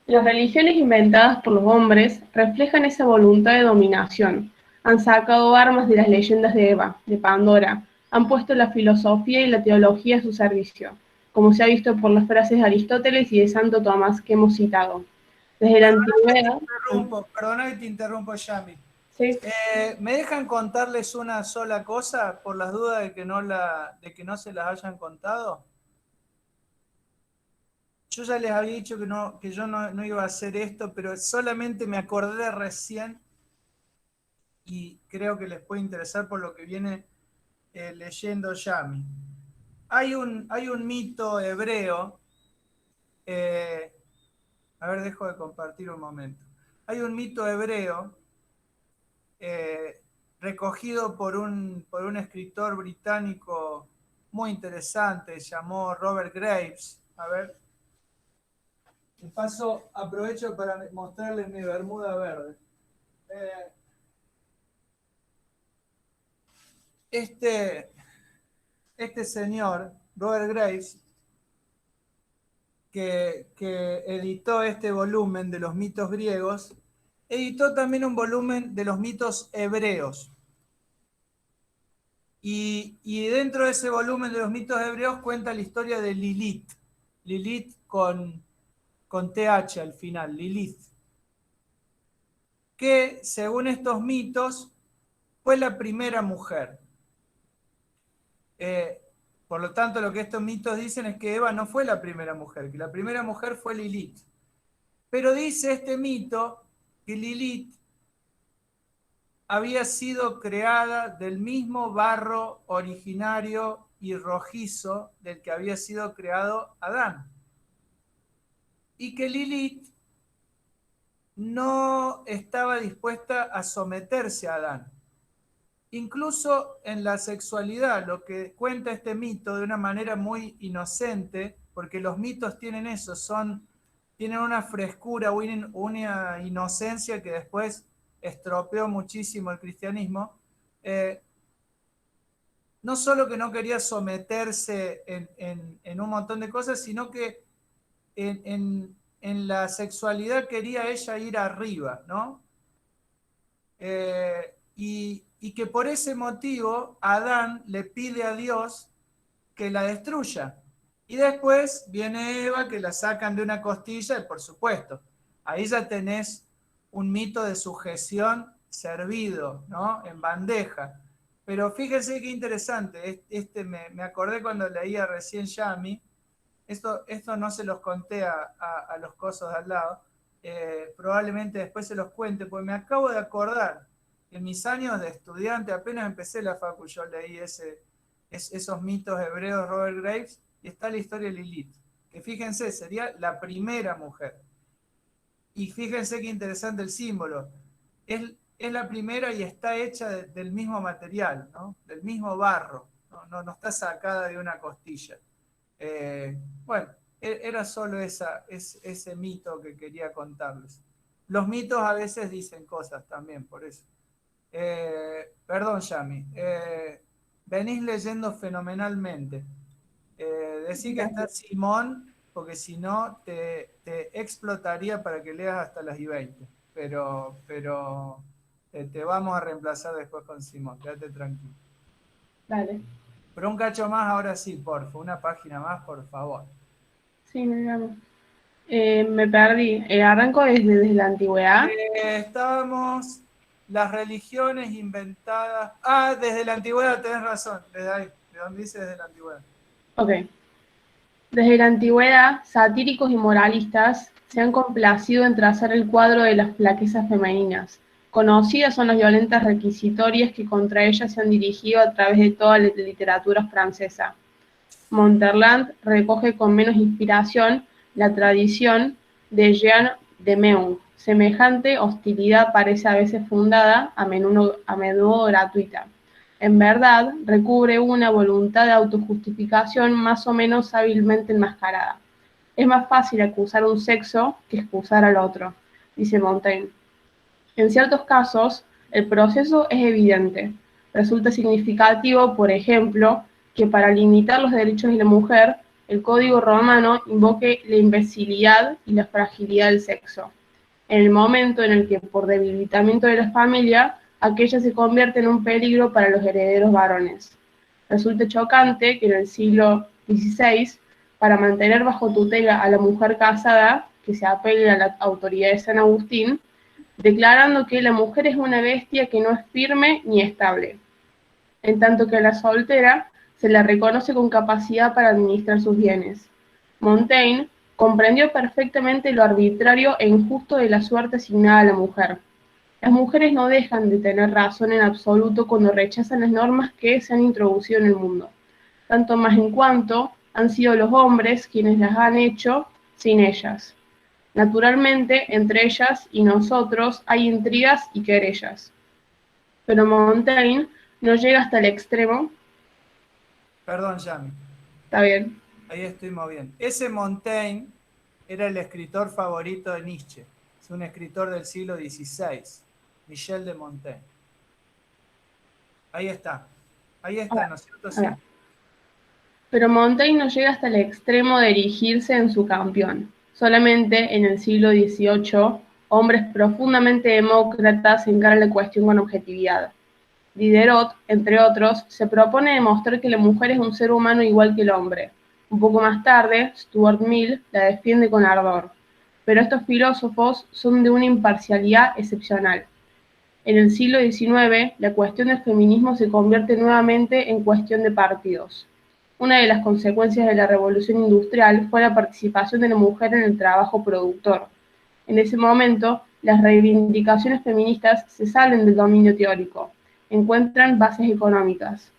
Las religiones inventadas por los hombres reflejan esa voluntad de dominación. Han sacado armas de las leyendas de Eva, de Pandora, han puesto la filosofía y la teología a su servicio, como se ha visto por las frases de Aristóteles y de Santo Tomás que hemos citado. Desde la antigüedad... Perdona que te interrumpo, Yami. ¿Sí? ¿Me dejan contarles una sola cosa por las dudas de que no se las hayan contado? Yo ya les había dicho que yo no iba a hacer esto, pero solamente me acordé recién y creo que les puede interesar por lo que viene leyendo Yami. Hay un mito hebreo, a ver, dejo de compartir un momento. Hay un mito hebreo recogido por un escritor británico muy interesante, se llamó Robert Graves. A ver, de paso aprovecho para mostrarles mi bermuda verde. Este señor, Robert Graves, que editó este volumen de los mitos griegos, editó también un volumen de los mitos hebreos. Y dentro de ese volumen de los mitos hebreos cuenta la historia de Lilith. Lilith con TH al final, Lilith. Que según estos mitos fue la primera mujer. Por lo tanto, lo que estos mitos dicen es que Eva no fue la primera mujer, que la primera mujer fue Lilith. Pero dice este mito que Lilith había sido creada del mismo barro originario y rojizo del que había sido creado Adán. Y que Lilith no estaba dispuesta a someterse a Adán. Incluso en la sexualidad, lo que cuenta este mito de una manera muy inocente, porque los mitos tienen eso, tienen una frescura, una inocencia que después estropeó muchísimo el cristianismo. No solo que no quería someterse en un montón de cosas, sino que en la sexualidad quería ella ir arriba, ¿no? Y que por ese motivo Adán le pide a Dios que la destruya. Y después viene Eva, que la sacan de una costilla, y por supuesto, ahí ya tenés un mito de sujeción servido, ¿no? En bandeja. Pero fíjense qué interesante, me acordé cuando leía recién Yami, esto no se los conté a los cosos de al lado, probablemente después se los cuente, porque me acabo de acordar que en mis años de estudiante, apenas empecé la facu, yo leí esos mitos hebreos Robert Graves, y está la historia de Lilith, que fíjense, sería la primera mujer. Y fíjense qué interesante el símbolo. Es la primera y está hecha del mismo material, ¿no? Del mismo barro, no está sacada de una costilla. Bueno, era solo ese mito que quería contarles. Los mitos a veces dicen cosas también, por eso. Perdón, Yami. Venís leyendo fenomenalmente. Decí que está Simón, porque si no te explotaría para que leas hasta las y 20. Pero te vamos a reemplazar después con Simón, quédate tranquilo. Dale. Pero un cacho más ahora sí, por favor. Una página más, por favor. Sí, me perdí. ¿Arranco desde la antigüedad? Estábamos las religiones inventadas. Ah, desde la antigüedad, tenés razón. Desde ahí, de donde dice desde la antigüedad. Ok. Desde la antigüedad, satíricos y moralistas se han complacido en trazar el cuadro de las flaquezas femeninas. Conocidas son las violentas requisitorias que contra ellas se han dirigido a través de toda la literatura francesa. Monterland recoge con menos inspiración la tradición de Jean de Meung. Semejante hostilidad parece a veces fundada, a menudo gratuita. En verdad, recubre una voluntad de autojustificación más o menos hábilmente enmascarada. Es más fácil acusar a un sexo que excusar al otro, dice Montaigne. En ciertos casos, el proceso es evidente. Resulta significativo, por ejemplo, que para limitar los derechos de la mujer, el Código Romano invoque la imbecilidad y la fragilidad del sexo, en el momento en el que, por debilitamiento de la familia, aquella se convierte en un peligro para los herederos varones. Resulta chocante que en el siglo XVI, para mantener bajo tutela a la mujer casada, que se apele a la autoridad de San Agustín, declarando que la mujer es una bestia que no es firme ni estable, en tanto que a la soltera se la reconoce con capacidad para administrar sus bienes. Montaigne comprendió perfectamente lo arbitrario e injusto de la suerte asignada a la mujer. Las mujeres no dejan de tener razón en absoluto cuando rechazan las normas que se han introducido en el mundo, tanto más en cuanto han sido los hombres quienes las han hecho sin ellas. Naturalmente, entre ellas y nosotros hay intrigas y querellas. Pero Montaigne no llega hasta el extremo. Perdón, Yami. Está bien. Ahí estoy moviendo. Ese Montaigne era el escritor favorito de Nietzsche. Es un escritor del siglo XVI. Michel de Montaigne. Ahí está. Ahí está, ¿no es cierto? Sí. Pero Montaigne no llega hasta el extremo de erigirse en su campeón. Solamente en el siglo XVIII, hombres profundamente demócratas encaran la cuestión con objetividad. Diderot, entre otros, se propone demostrar que la mujer es un ser humano igual que el hombre. Un poco más tarde, Stuart Mill la defiende con ardor. Pero estos filósofos son de una imparcialidad excepcional. En el siglo XIX, la cuestión del feminismo se convierte nuevamente en cuestión de partidos. Una de las consecuencias de la revolución industrial fue la participación de la mujer en el trabajo productor. En ese momento, las reivindicaciones feministas se salen del dominio teórico, encuentran bases económicas.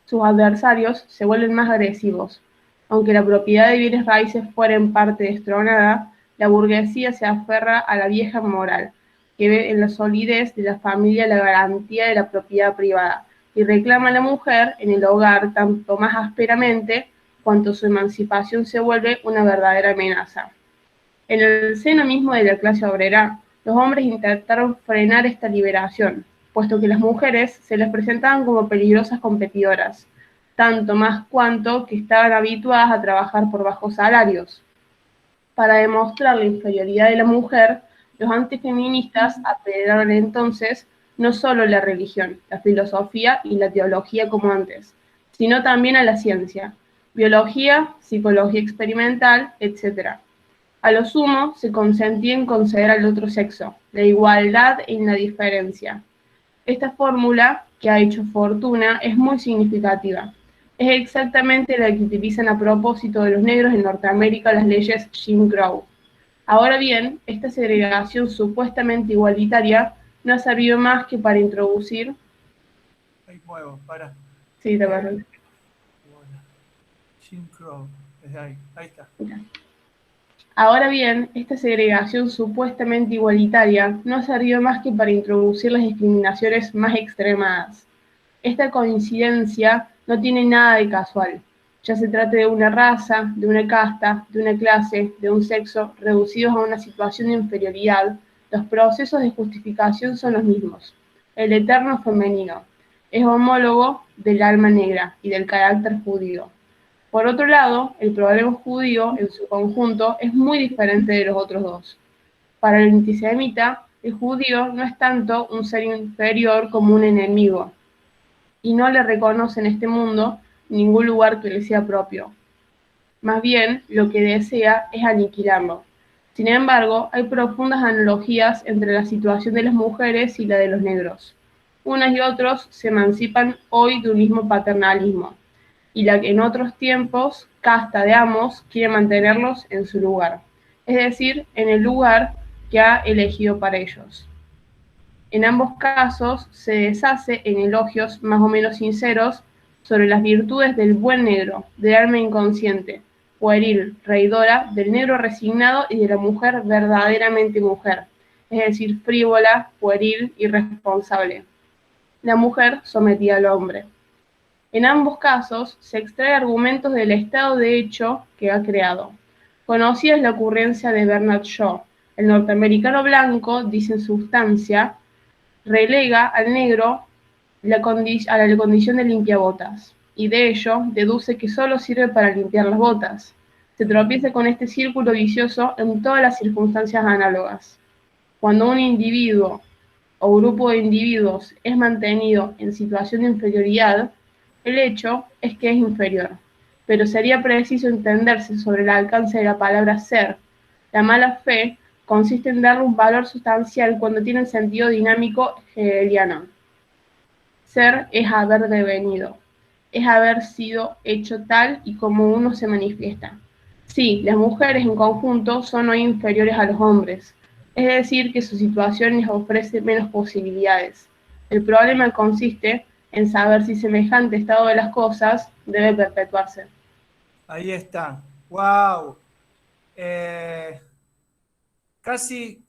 Sus adversarios se vuelven más agresivos. Aunque la propiedad de bienes raíces fuera en parte destronada, la burguesía se aferra a la vieja moral, que ve en la solidez de la familia la garantía de la propiedad privada, y reclama a la mujer en el hogar tanto más ásperamente cuanto su emancipación se vuelve una verdadera amenaza. En el seno mismo de la clase obrera, los hombres intentaron frenar esta liberación, puesto que las mujeres se les presentaban como peligrosas competidoras, tanto más cuanto que estaban habituadas a trabajar por bajos salarios. Para demostrar la inferioridad de la mujer, los antifeministas apedrearon entonces no solo la religión, la filosofía y la teología como antes, sino también a la ciencia, biología, psicología experimental, etc. A lo sumo, se consentía en conceder al otro sexo la igualdad en la diferencia. Esta fórmula, que ha hecho fortuna, es muy significativa. Es exactamente la que utilizan a propósito de los negros en Norteamérica las leyes Jim Crow. Ahora bien, esta segregación supuestamente igualitaria no ha servido más que para introducir... Ahí muevo, para. Sí, te acuerdo. Jim Crow, desde ahí está. Ahora bien, esta segregación supuestamente igualitaria no ha servido más que para introducir las discriminaciones más extremadas. Esta coincidencia no tiene nada de casual, ya se trate de una raza, de una casta, de una clase, de un sexo, reducidos a una situación de inferioridad, los procesos de justificación son los mismos. El eterno femenino es homólogo del alma negra y del carácter judío. Por otro lado, el problema judío en su conjunto es muy diferente de los otros dos. Para el antisemita, el judío no es tanto un ser inferior como un enemigo, y no le reconoce en este mundo ningún lugar que le sea propio. Más bien, lo que desea es aniquilarlo. Sin embargo, hay profundas analogías entre la situación de las mujeres y la de los negros. Unos y otros se emancipan hoy de un mismo paternalismo, y la que en otros tiempos, casta de amos, quiere mantenerlos en su lugar, es decir, en el lugar que ha elegido para ellos. En ambos casos se deshace en elogios más o menos sinceros sobre las virtudes del buen negro, del alma inconsciente, pueril, reidora, del negro resignado y de la mujer verdaderamente mujer, es decir, frívola, pueril, irresponsable. La mujer sometida al hombre. En ambos casos se extrae argumentos del estado de hecho que ha creado. Conocida es la ocurrencia de Bernard Shaw. El norteamericano blanco, dice en sustancia, relega al negro a la condición de limpiabotas, y de ello deduce que solo sirve para limpiar las botas. Se tropieza con este círculo vicioso en todas las circunstancias análogas. Cuando un individuo o grupo de individuos es mantenido en situación de inferioridad, el hecho es que es inferior, pero sería preciso entenderse sobre el alcance de la palabra ser. La mala fe consiste en darle un valor sustancial cuando tiene un sentido dinámico hegeliano. Ser es haber devenido, es haber sido hecho tal y como uno se manifiesta. Sí, las mujeres en conjunto son hoy inferiores a los hombres, es decir, que su situación les ofrece menos posibilidades. El problema consiste en saber si semejante estado de las cosas debe perpetuarse. Ahí está. ¡Wow! Casi,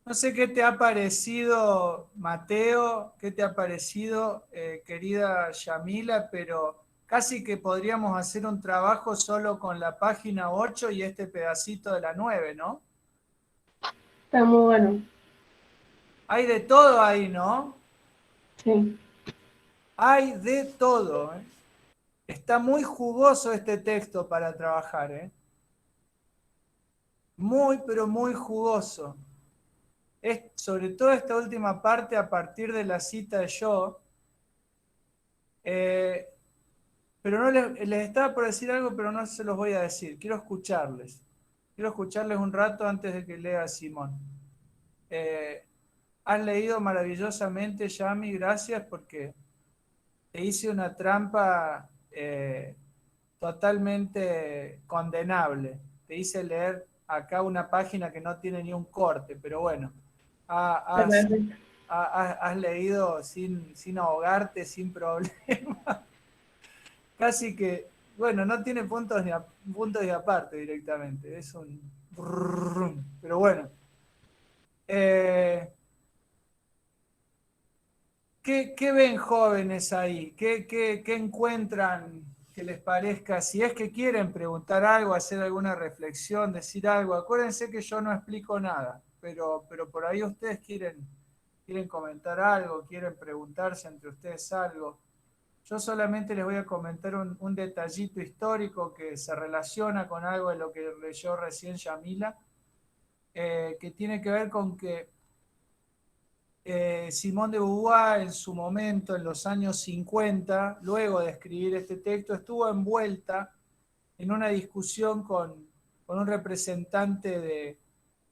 no sé qué te ha parecido, Mateo, qué te ha parecido, querida Yamila, pero casi que podríamos hacer un trabajo solo con la página 8 y este pedacito de la 9, ¿no? Está muy bueno. Hay de todo ahí, ¿no? Sí. Hay de todo, ¿eh? Está muy jugoso este texto para trabajar, ¿eh? Muy, pero muy jugoso. Es, sobre todo esta última parte a partir de la cita de yo. Pero no les estaba por decir algo, pero no se los voy a decir. Quiero escucharles. Quiero escucharles un rato antes de que lea Simón. Has leído maravillosamente, Yami, gracias, porque te hice una trampa totalmente condenable. Te hice leer acá una página que no tiene ni un corte, pero bueno, has, has leído sin ahogarte, sin problema. Casi que, bueno, no tiene puntos y aparte directamente, es un... Pero bueno. ¿Qué ven jóvenes ahí? ¿Qué encuentran que les parezca? Si es que quieren preguntar algo, hacer alguna reflexión, decir algo, acuérdense que yo no explico nada, pero por ahí ustedes quieren comentar algo, quieren preguntarse entre ustedes algo. Yo solamente les voy a comentar un detallito histórico que se relaciona con algo de lo que leyó recién Yamila, que tiene que ver con que Simone de Beauvoir en su momento, en los años 50, luego de escribir este texto, estuvo envuelta en una discusión con un representante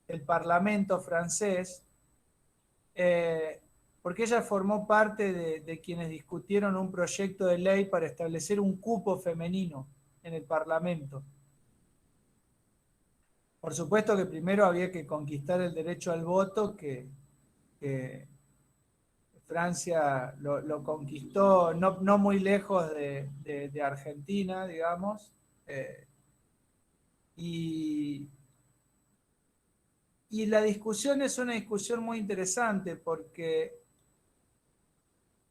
del Parlamento francés, porque ella formó parte de quienes discutieron un proyecto de ley para establecer un cupo femenino en el Parlamento. Por supuesto que primero había que conquistar el derecho al voto, que Francia lo conquistó no muy lejos de Argentina, digamos, y la discusión es una discusión muy interesante porque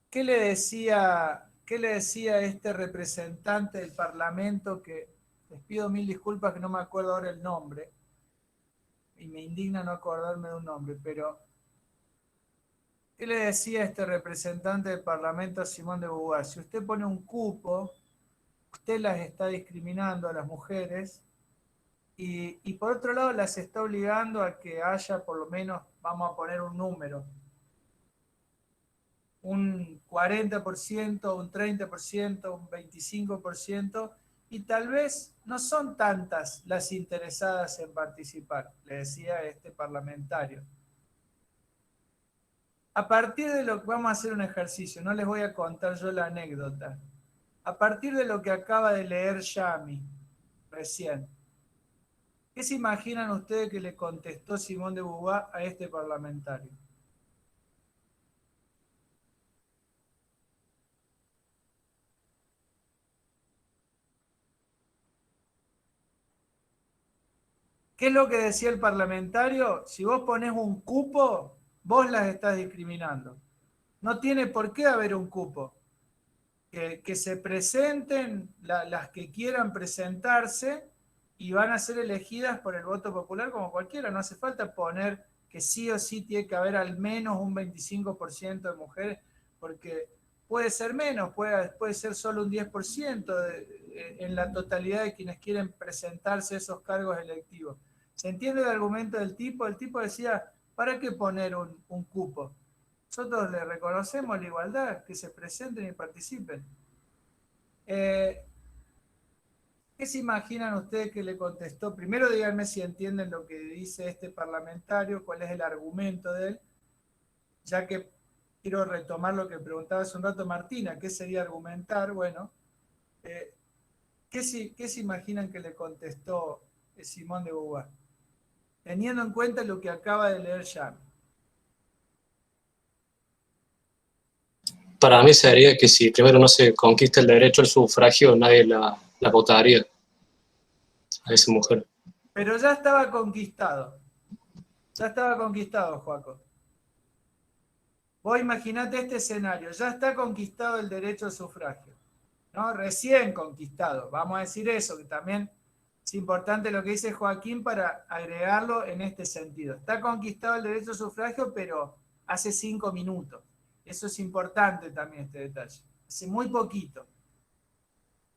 ¿qué le decía este representante del Parlamento, que les pido mil disculpas que no me acuerdo ahora el nombre, y me indigna no acordarme de un nombre, pero ¿qué le decía este representante del Parlamento a Simón de Beauvoir? Si usted pone un cupo, usted las está discriminando a las mujeres y por otro lado las está obligando a que haya por lo menos, vamos a poner un número, un 40%, un 30%, un 25%, y tal vez no son tantas las interesadas en participar, le decía este parlamentario. A partir de lo que vamos a hacer un ejercicio, no les voy a contar yo la anécdota. A partir de lo que acaba de leer Yami recién, ¿qué se imaginan ustedes que le contestó Simón de Beauvoir a este parlamentario? ¿Qué es lo que decía el parlamentario? Si vos ponés un cupo, vos las estás discriminando. No tiene por qué haber un cupo. Que se presenten las que quieran presentarse y van a ser elegidas por el voto popular como cualquiera. No hace falta poner que sí o sí tiene que haber al menos un 25% de mujeres, porque puede ser menos, puede ser solo un 10% en la totalidad de quienes quieren presentarse a esos cargos electivos. ¿Se entiende el argumento del tipo? El tipo decía, ¿para qué poner un cupo? Nosotros le reconocemos la igualdad, que se presenten y participen. ¿Qué se imaginan ustedes que le contestó? Primero díganme si entienden lo que dice este parlamentario, cuál es el argumento de él, ya que quiero retomar lo que preguntaba hace un rato Martina, ¿qué sería argumentar? Bueno, ¿qué se imaginan que le contestó Simón de Beauvoir? Teniendo en cuenta lo que acaba de leer Jan. Para mí sería que si primero no se conquista el derecho al sufragio, nadie la votaría a esa mujer. Pero ya estaba conquistado. Ya estaba conquistado, Joaco. Vos imaginate este escenario. Ya está conquistado el derecho al sufragio, ¿no? Recién conquistado. Vamos a decir eso, que también es importante lo que dice Joaquín para agregarlo en este sentido. Está conquistado el derecho al sufragio, pero hace 5 minutos. Eso es importante también, este detalle. Hace muy poquito.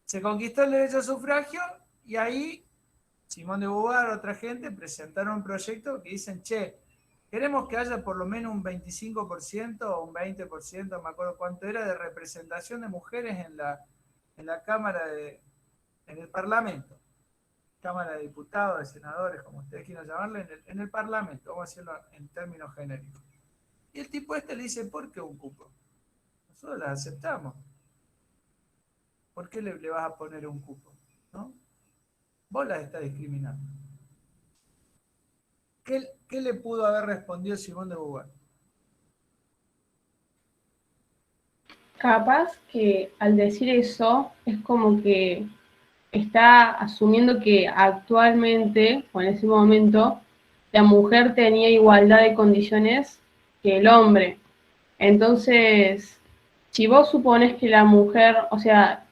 Se conquistó el derecho al sufragio y ahí Simón de Beauvoir, otra gente, presentaron un proyecto que dicen, che, queremos que haya por lo menos un 25% o un 20%, no me acuerdo cuánto era, de representación de mujeres en la Cámara en el Parlamento. Cámara de Diputados, de Senadores, como ustedes quieran llamarle, en el Parlamento, vamos a decirlo en términos genéricos. Y el tipo este le dice, ¿por qué un cupo? Nosotros las aceptamos. ¿Por qué le vas a poner un cupo? ¿No? Vos las estás discriminando. ¿Qué le pudo haber respondido Simón de Beauvoir? Capaz que al decir eso es como que está asumiendo que actualmente, o en ese momento, la mujer tenía igualdad de condiciones que el hombre. Entonces, si vos supones que la mujer, o sea,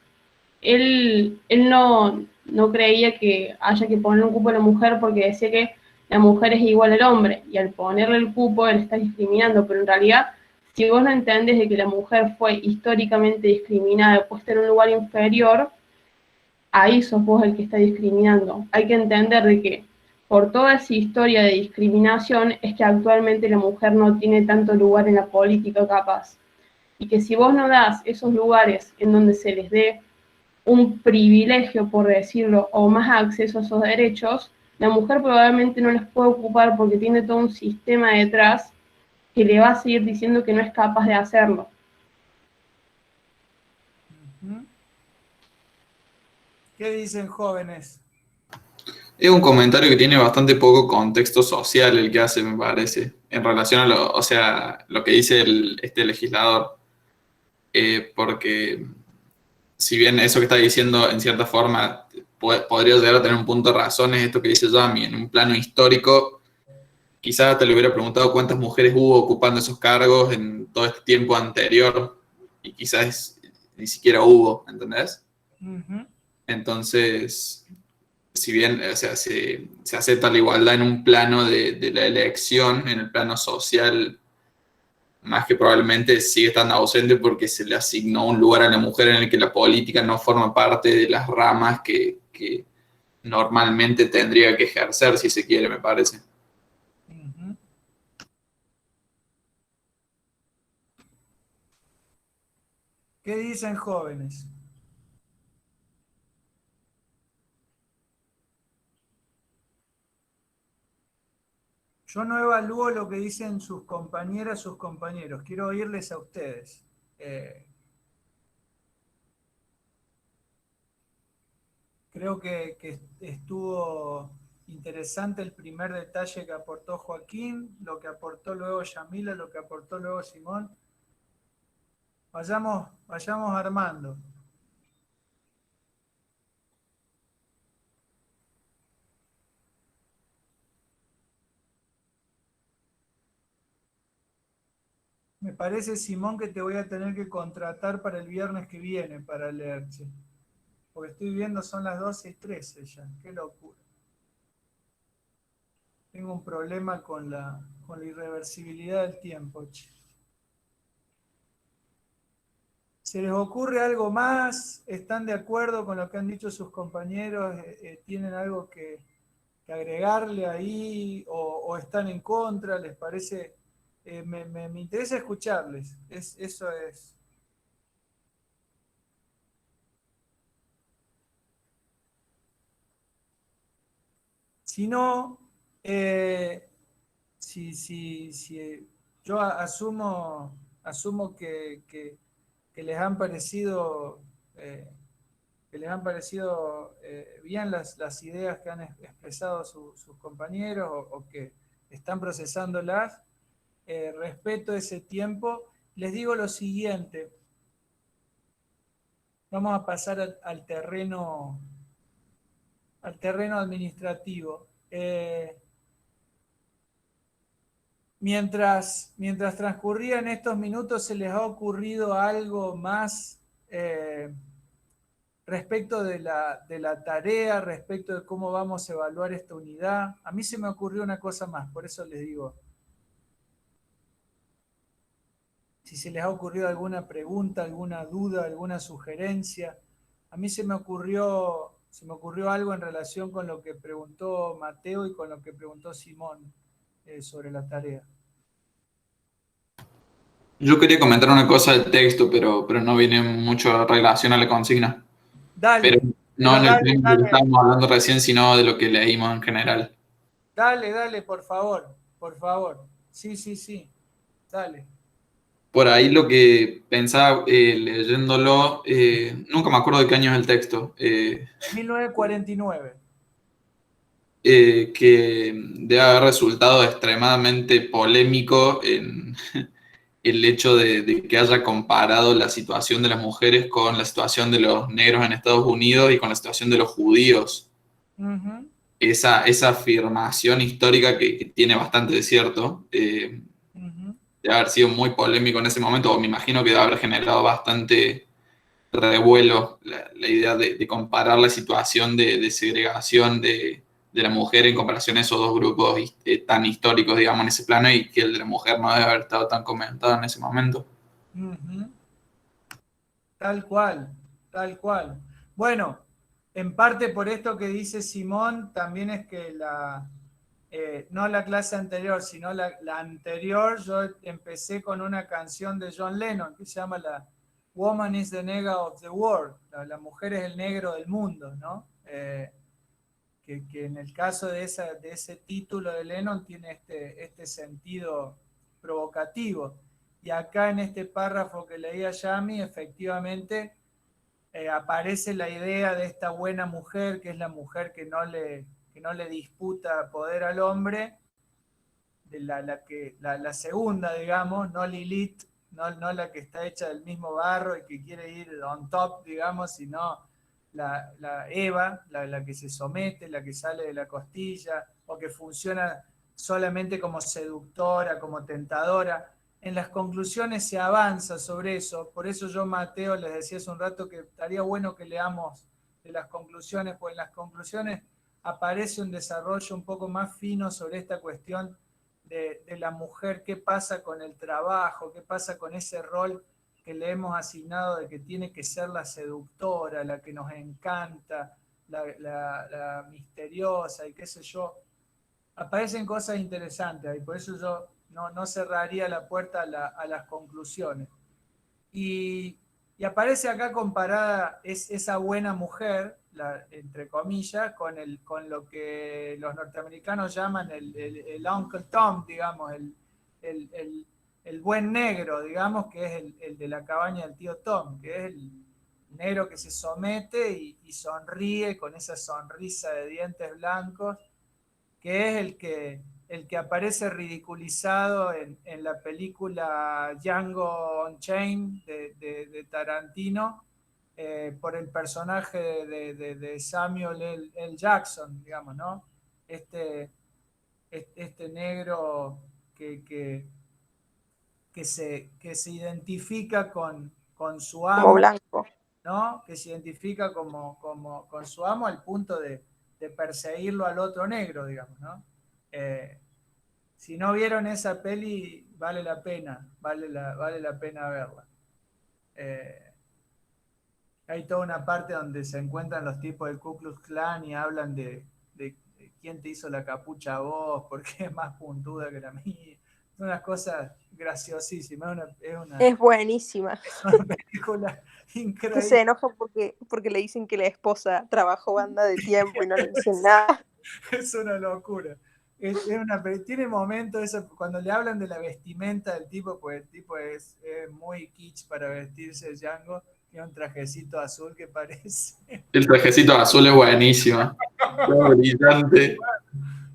él no creía que haya que poner un cupo a la mujer porque decía que la mujer es igual al hombre, y al ponerle el cupo él está discriminando, pero en realidad, si vos no entendés de que la mujer fue históricamente discriminada, puesta en un lugar inferior, ahí sos vos el que está discriminando. Hay que entender de que por toda esa historia de discriminación es que actualmente la mujer no tiene tanto lugar en la política capaz. Y que si vos no das esos lugares en donde se les dé un privilegio, por decirlo, o más acceso a esos derechos, la mujer probablemente no les puede ocupar porque tiene todo un sistema detrás que le va a seguir diciendo que no es capaz de hacerlo. ¿Qué dicen jóvenes? Es un comentario que tiene bastante poco contexto social el que hace, me parece, en relación a lo, o sea, lo que dice este legislador. Porque si bien eso que está diciendo en cierta forma podría llegar a tener un punto de razón, es esto que dice Yami, en un plano histórico, quizás te le hubiera preguntado cuántas mujeres hubo ocupando esos cargos en todo este tiempo anterior, y quizás ni siquiera hubo, ¿entendés? Ujú. Entonces, si bien o sea, se acepta la igualdad en un plano de la elección, en el plano social, más que probablemente sigue estando ausente porque se le asignó un lugar a la mujer en el que la política no forma parte de las ramas que normalmente tendría que ejercer, si se quiere, me parece. Ujú. ¿Qué dicen jóvenes? Yo no evalúo lo que dicen sus compañeras, sus compañeros. Quiero oírles a ustedes. Eh, Creo que estuvo interesante el primer detalle que aportó Joaquín, lo que aportó luego Yamila, lo que aportó luego Simón. Vayamos armando. Me parece, Simón, que te voy a tener que contratar para el viernes que viene para leerte. Porque estoy viendo, son las 12:13 ya. Qué locura. Tengo un problema con la irreversibilidad del tiempo, che. ¿Se les ocurre algo más? ¿Están de acuerdo con lo que han dicho sus compañeros? ¿Tienen algo que agregarle ahí? ¿O están en contra? ¿Les parece? Me interesa escucharles. Eso es. Si no, si yo asumo que les han parecido, bien las ideas que han expresado sus compañeros o que están procesándolas. Respeto ese tiempo. Les digo lo siguiente, vamos a pasar al terreno administrativo. Mientras transcurrían estos minutos, ¿se les ha ocurrido algo más respecto de la tarea, respecto de cómo vamos a evaluar esta unidad? A mí se me ocurrió una cosa más, por eso les digo, si se les ha ocurrido alguna pregunta, alguna duda, alguna sugerencia. A mí se me ocurrió algo en relación con lo que preguntó Mateo y con lo que preguntó Simón sobre la tarea. Yo quería comentar una cosa del texto, pero no viene mucho en relación a la consigna. Pero Dale, no pero en el dale, tema que dale, estábamos hablando recién, sino de lo que leímos en general. dale, por favor, por favor. Sí, sí, sí, dale. Por ahí lo que pensaba leyéndolo, nunca me acuerdo de qué año es el texto, 1949. que debe haber resultado extremadamente polémico en el hecho de que haya comparado la situación de las mujeres con la situación de los negros en Estados Unidos y con la situación de los judíos. Ujú. Esa afirmación histórica que tiene bastante de cierto, Ujú. debe haber sido muy polémico en ese momento, o me imagino que debe haber generado bastante revuelo la idea de comparar la situación de segregación de la mujer en comparación a esos dos grupos tan históricos, digamos, en ese plano, y que el de la mujer no debe haber estado tan comentado en ese momento. Ujú. Tal cual, tal cual. Bueno, en parte por esto que dice Simón, también es que no la clase anterior, sino la anterior, yo empecé con una canción de John Lennon que se llama la Woman is the Nigger of the World, la mujer es el negro del mundo, ¿no? Que en el caso de ese título de Lennon tiene este sentido provocativo. Y acá en este párrafo que leía Yami, efectivamente aparece la idea de esta buena mujer, que es la mujer que que no le disputa poder al hombre, de la segunda, digamos, no Lilith, no la que está hecha del mismo barro y que quiere ir on top, digamos, sino la Eva, la que se somete, la que sale de la costilla, o que funciona solamente como seductora, como tentadora. En las conclusiones se avanza sobre eso, por eso yo, Mateo, les decía hace un rato que estaría bueno que leamos de las conclusiones, pues en las conclusiones aparece un desarrollo un poco más fino sobre esta cuestión de la mujer, qué pasa con el trabajo, qué pasa con ese rol que le hemos asignado de que tiene que ser la seductora, la que nos encanta, la misteriosa y qué sé yo. Aparecen cosas interesantes ahí, por eso yo no cerraría la puerta a las conclusiones. Y aparece acá comparada esa buena mujer, entre comillas, con lo que los norteamericanos llaman el Uncle Tom, digamos, el buen negro, digamos, que es el de la cabaña del tío Tom, que es el negro que se somete y sonríe con esa sonrisa de dientes blancos, que es el que aparece ridiculizado en la película Django Unchained de Tarantino, por el personaje de Samuel L. Jackson, digamos, ¿no? Este negro que se identifica con su Como amo, blanco. ¿no? Que se identifica con su amo al punto de perseguirlo al otro negro, digamos, ¿no? Si no vieron esa peli, vale la pena verla. Hay toda una parte donde se encuentran los tipos del Ku Klux Klan y hablan de quién te hizo la capucha a vos, porque es más puntuda que la mía. Son unas cosas graciosísimas. Es buenísima. Es una película Que increíble. se enoja porque le dicen que la esposa trabajó banda de tiempo y no le dicen nada. Es una locura. Tiene momentos eso, cuando le hablan de la vestimenta del tipo, pues el tipo es muy kitsch para vestirse de Django. Tiene un trajecito azul que parece. El trajecito azul es buenísimo. Es brillante.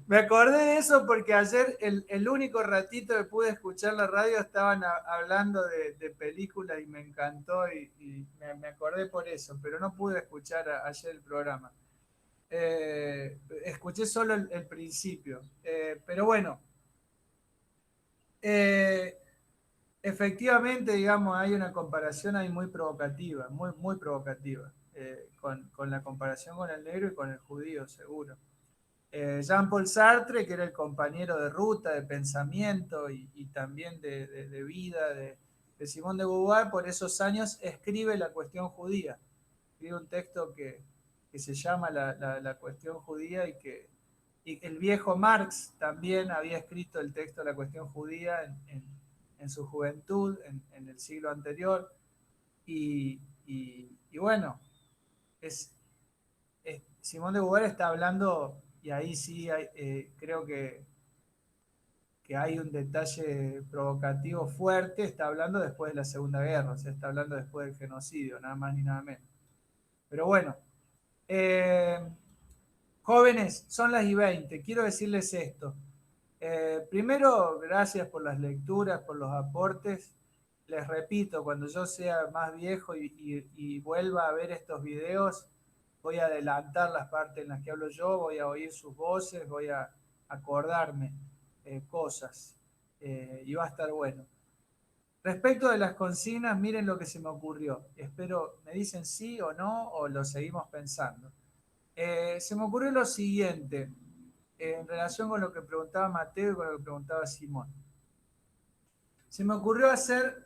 Me acordé de eso porque ayer, el único ratito que pude escuchar la radio, estaban hablando de películas y me encantó y me acordé por eso, pero no pude escuchar ayer el programa. Escuché solo el principio, pero bueno, efectivamente, digamos, hay una comparación ahí muy provocativa, muy provocativa, con la comparación con el negro y con el judío, seguro. Jean-Paul Sartre, que era el compañero de ruta, de pensamiento y también de vida de Simone de Beauvoir, por esos años escribe La cuestión judía. Escribe un texto que se llama la cuestión judía y el viejo Marx también había escrito el texto de La cuestión judía en su juventud, en el siglo anterior. Y bueno, Simone de Beauvoir está hablando, y ahí sí creo que hay un detalle provocativo fuerte, está hablando después de la Segunda Guerra, o sea, está hablando después del genocidio, nada más ni nada menos. Pero bueno, jóvenes, son las 20, quiero decirles esto. Primero, gracias por las lecturas, por los aportes. Les repito, cuando yo sea más viejo y vuelva a ver estos videos, voy a adelantar las partes en las que hablo yo, voy a oír sus voces, voy a acordarme cosas y va a estar bueno. Respecto de las consignas, miren lo que se me ocurrió. Espero, me dicen sí o no, o lo seguimos pensando. Se me ocurrió lo siguiente, en relación con lo que preguntaba Mateo y con lo que preguntaba Simón. Se me ocurrió hacer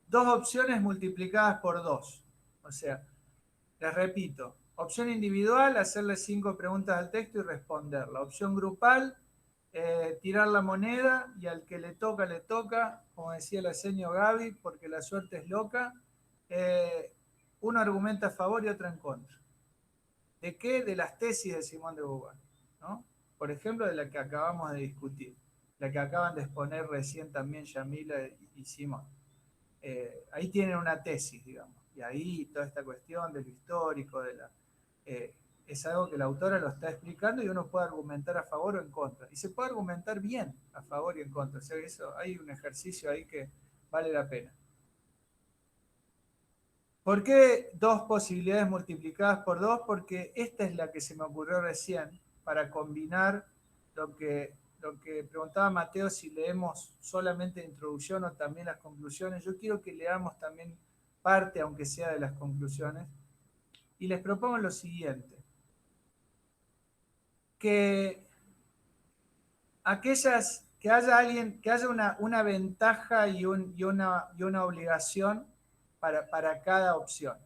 2 opciones multiplicadas por 2. O sea, les repito, opción individual, hacerle 5 preguntas al texto y responderla. Opción grupal, tirar la moneda y al que le toca, como decía la señora Gaby, porque la suerte es loca. Uno argumenta a favor y otro en contra. ¿De qué? De las tesis de Simone de Beauvoir, ¿no? Por ejemplo, de la que acabamos de discutir, la que acaban de exponer recién también Yamila y Simón. Ahí tienen una tesis, digamos, y ahí toda esta cuestión de lo histórico, de es algo que la autora lo está explicando y uno puede argumentar a favor o en contra. Y se puede argumentar bien a favor y en contra. O sea, eso, hay un ejercicio ahí que vale la pena. ¿Por qué 2 posibilidades multiplicadas por 2? Porque esta es la que se me ocurrió recién para combinar lo que preguntaba Mateo, si leemos solamente la introducción o también las conclusiones. Yo quiero que leamos también parte, aunque sea de las conclusiones. Y les propongo lo siguiente. Que haya una ventaja y una obligación para cada opción.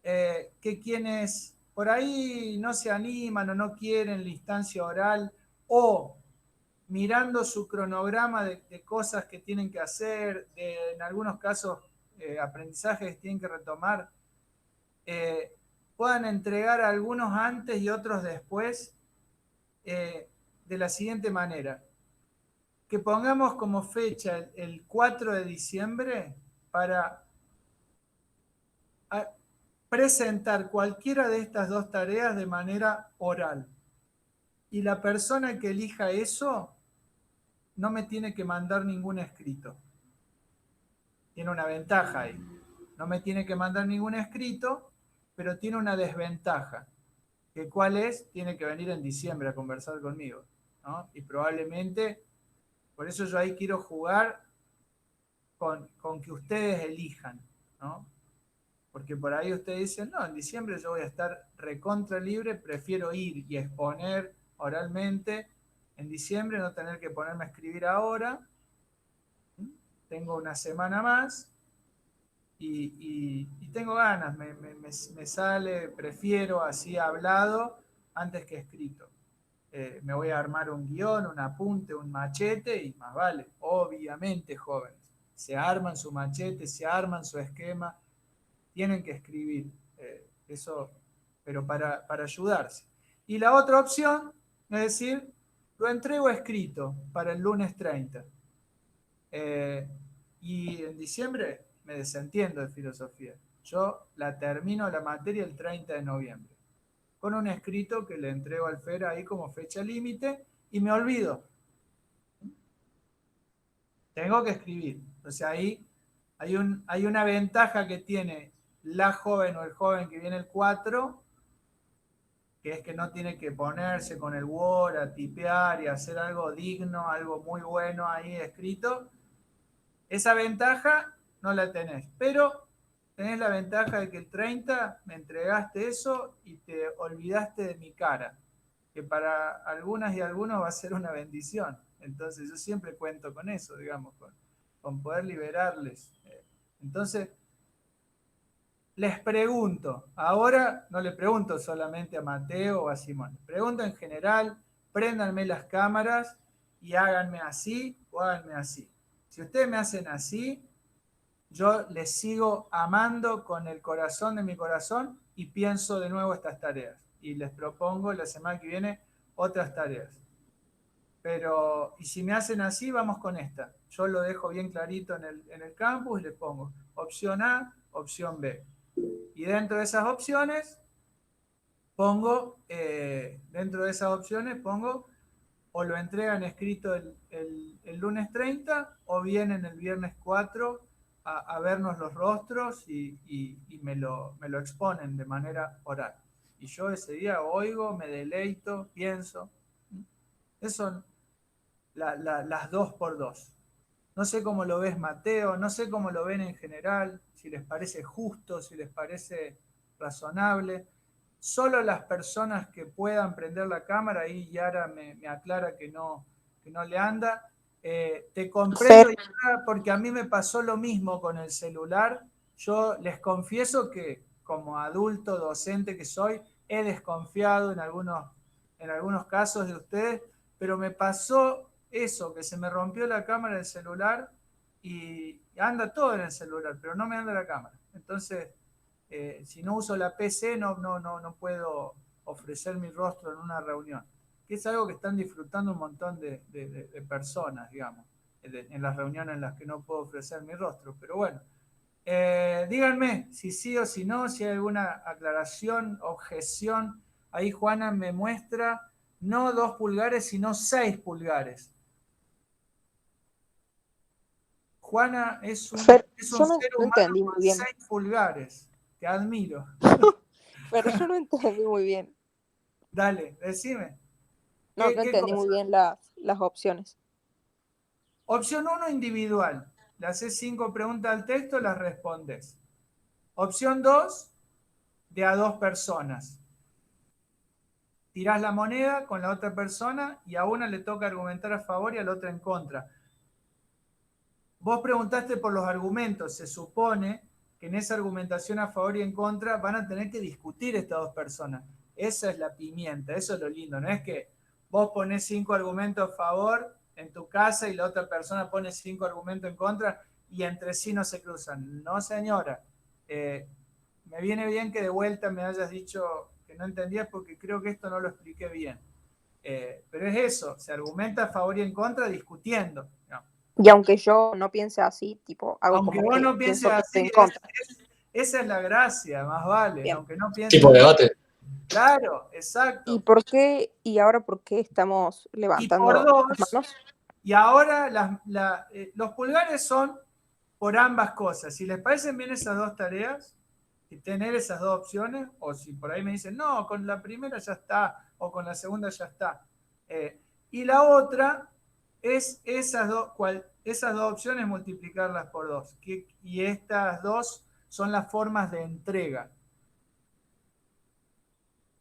Que quienes por ahí no se animan o no quieren la instancia oral, o mirando su cronograma de cosas que tienen que hacer, en algunos casos aprendizajes que tienen que retomar, puedan entregar algunos antes y otros después, de la siguiente manera. Que pongamos como fecha el 4 de diciembre para presentar cualquiera de estas 2 tareas de manera oral. Y la persona que elija eso no me tiene que mandar ningún escrito. Tiene una ventaja ahí. No me tiene que mandar ningún escrito, pero tiene una desventaja. ¿Que cuál es? Tiene que venir en diciembre a conversar conmigo, ¿no? Y probablemente, por eso yo ahí quiero jugar con que ustedes elijan, ¿no? Porque por ahí ustedes dicen, no, en diciembre yo voy a estar recontra libre, prefiero ir y exponer oralmente en diciembre, no tener que ponerme a escribir ahora. Tengo una semana más y tengo ganas, me sale, prefiero así hablado antes que escrito. Me voy a armar un guión, un apunte, un machete y más vale, obviamente, jóvenes. Se arman su machete, se arman su esquema, tienen que escribir eso, pero para ayudarse. Y la otra opción es decir, lo entrego escrito para el lunes 30. Y en diciembre me desentiendo de filosofía. Yo la termino la materia el 30 de noviembre. Con un escrito que le entrego al FER ahí como fecha límite y me olvido. Tengo que escribir. O sea, ahí hay una ventaja que tiene la joven o el joven que viene el 4, que es que no tiene que ponerse con el Word a tipear y hacer algo digno, algo muy bueno ahí escrito. Esa ventaja no la tenés, pero tenés la ventaja de que el 30 me entregaste eso y te olvidaste de mi cara, que para algunas y algunos va a ser una bendición. Entonces yo siempre cuento con eso, digamos, con poder liberarles. Entonces, les pregunto, ahora no le pregunto solamente a Mateo o a Simón, pregunto en general, préndanme las cámaras y háganme así o háganme así. Si ustedes me hacen así, yo les sigo amando con el corazón de mi corazón y pienso de nuevo estas tareas. Y les propongo la semana que viene otras tareas. Pero, y si me hacen así, vamos con esta. Yo lo dejo bien clarito en el campus y les pongo opción A, opción B. Y dentro de esas opciones pongo, o lo entregan escrito el lunes 30 o vienen el viernes 4 a vernos los rostros y me lo exponen de manera oral. Y yo ese día oigo, me deleito, pienso. Esas son las 2x2. No sé cómo lo ves, Mateo, no sé cómo lo ven en general, si les parece justo, si les parece razonable. Solo las personas que puedan prender la cámara, ahí Yara me aclara que no le anda. Te comprendo, Yara, porque a mí me pasó lo mismo con el celular. Yo les confieso que como adulto docente que soy, he desconfiado en algunos casos de ustedes, pero me pasó eso, que se me rompió la cámara del celular y anda todo en el celular, pero no me anda la cámara. Entonces, si no uso la PC, no puedo ofrecer mi rostro en una reunión, que es algo que están disfrutando un montón de personas, digamos, en las reuniones en las que no puedo ofrecer mi rostro. Pero bueno, díganme si sí o si no, si hay alguna aclaración, objeción Ahí Juana me muestra no 2 pulgares, sino 6 pulgares. Juana es un Yo no, ser no humano entendí muy con bien. 6 pulgares. Te admiro. Pero yo no entendí muy bien. Dale, decime. No, no ¿Qué entendí cosa? muy bien las opciones. Opción 1, individual. Le haces 5 preguntas al texto, las respondes. Opción 2, de a 2 personas. Tirás la moneda con la otra persona y a una le toca argumentar a favor y a la otra en contra. Vos preguntaste por los argumentos. Se supone que en esa argumentación a favor y en contra van a tener que discutir estas 2 personas. Esa es la pimienta, eso es lo lindo. No es que vos ponés 5 argumentos a favor en tu casa y la otra persona pone 5 argumentos en contra y entre sí no se cruzan. No, señora. Me viene bien que de vuelta me hayas dicho que no entendías porque creo que esto no lo expliqué bien. Pero es eso, se argumenta a favor y en contra discutiendo. ¿No? Y aunque yo no piense así, tipo, hago Aunque como vos que no pienses pienso que estoy así, en contra. esa es la gracia, más vale. Bien. Aunque no pienses. Tipo de debate. Claro, ¿Y exacto. por qué, y ahora por qué estamos Y por levantando 2, las manos? y ahora los pulgares son por ambas cosas. Si les parecen bien esas 2 tareas, y tener esas 2 opciones, o si por ahí me dicen, no, con la primera ya está, o con la segunda ya está. Y la otra es esas 2 opciones multiplicarlas por 2. Y estas 2 son las formas de entrega.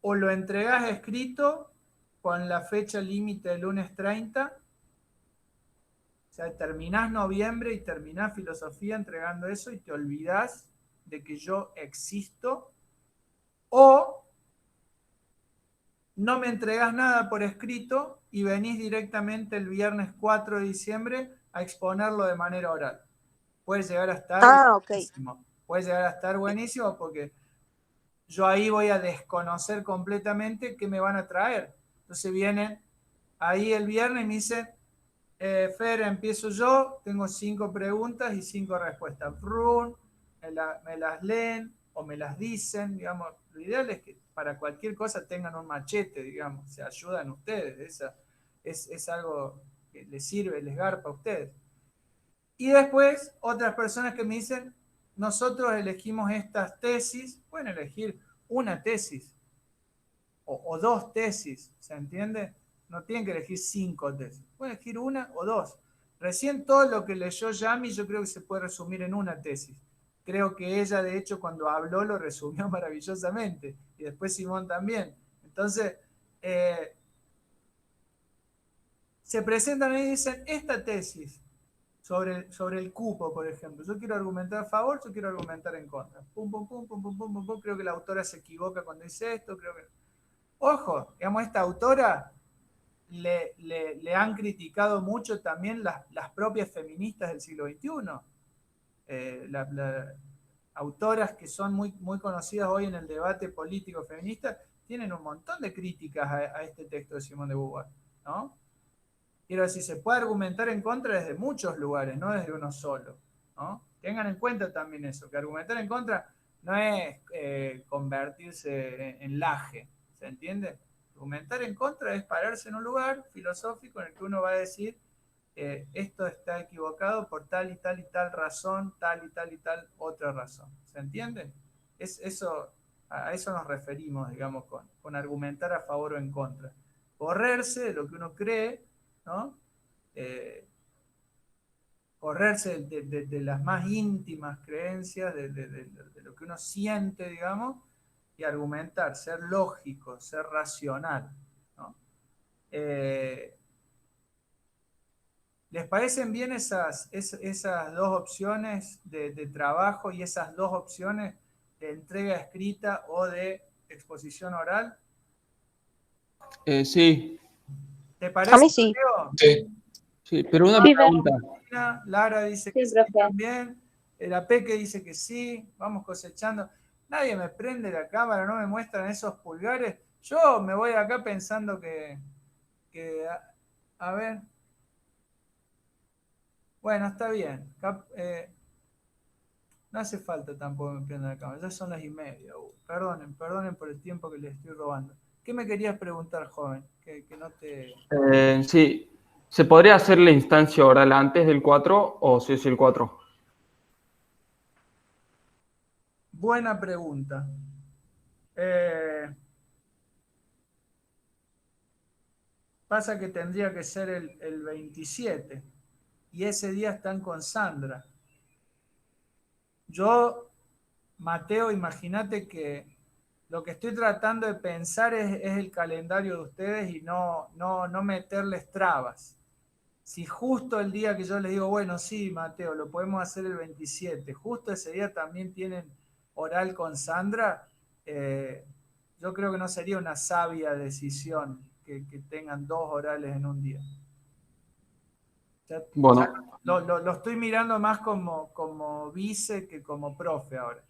O lo entregás escrito con la fecha límite del lunes 30, o sea, terminás noviembre y terminás filosofía entregando eso y te olvidás de que yo existo, o no me entregás nada por escrito y venís directamente el viernes 4 de diciembre a exponerlo de manera oral. Puede llegar a estar Ok. buenísimo. Puede llegar a estar buenísimo porque yo ahí voy a desconocer completamente qué me van a traer. Entonces vienen ahí el viernes y me dicen, Fer, empiezo yo, tengo 5 preguntas y 5 respuestas. Me las leen o me las dicen, digamos. Lo ideal es que para cualquier cosa tengan un machete, digamos, se ayudan ustedes. Es algo que les sirve, les garpa a ustedes. Y después otras personas que me dicen, nosotros elegimos estas tesis, pueden elegir una tesis o 2 tesis, ¿se entiende? No tienen que elegir 5 tesis, pueden elegir una o 2. Recién todo lo que leyó Yami yo creo que se puede resumir en una tesis. Creo que ella, de hecho, cuando habló lo resumió maravillosamente. Y después Simón también. Entonces, se presentan y dicen, esta tesis sobre el cupo, por ejemplo. Yo quiero argumentar a favor, yo quiero argumentar en contra. Pum, pum, pum, pum, pum, pum, pum, pum. Creo que la autora se equivoca cuando dice esto. Creo que... Ojo, digamos, esta autora le han criticado mucho también las propias feministas del siglo XXI. Autoras que son muy, muy conocidas hoy en el debate político feminista tienen un montón de críticas a este texto de Simone de Beauvoir, ¿no? Quiero decir, se puede argumentar en contra desde muchos lugares, no desde uno solo, ¿no? Tengan en cuenta también eso, que argumentar en contra no es convertirse en laje, ¿se entiende? Argumentar en contra es pararse en un lugar filosófico en el que uno va a decir esto está equivocado por tal y tal y tal razón, tal y tal y tal otra razón. ¿Se entiende? A eso nos referimos, digamos, con argumentar a favor o en contra. Correrse de lo que uno cree, ¿no? Correrse de las más íntimas creencias, de lo que uno siente, digamos, y argumentar, ser lógico, ser racional, ¿no? ¿Les parecen bien esas 2 opciones de trabajo y esas 2 opciones de entrega escrita o de exposición oral? Sí, ¿Te parece, A mí sí. Leo? Sí. sí, pero una Sí, pregunta. Lara dice que Sí, sí profe. también. La Peque dice que sí. Vamos cosechando. Nadie me prende la cámara, no me muestran esos pulgares. Yo me voy acá pensando que a ver. Bueno, está bien. No hace falta tampoco que me prendan la cámara. Ya son las 1:30. Perdonen por el tiempo que les estoy robando. ¿Qué me querías preguntar, joven? Que no te... Sí, ¿se podría hacer la instancia oral antes del 4 o si es el 4? Buena pregunta. Pasa que tendría que ser el 27 y ese día están con Sandra. Yo, Mateo, imagínate que lo que estoy tratando de pensar es el calendario de ustedes y no meterles trabas. Si justo el día que yo les digo, bueno, sí, Mateo, lo podemos hacer el 27, justo ese día también tienen oral con Sandra, yo creo que no sería una sabia decisión que tengan 2 orales en un día. Bueno, Lo estoy mirando más como vice que como profe ahora.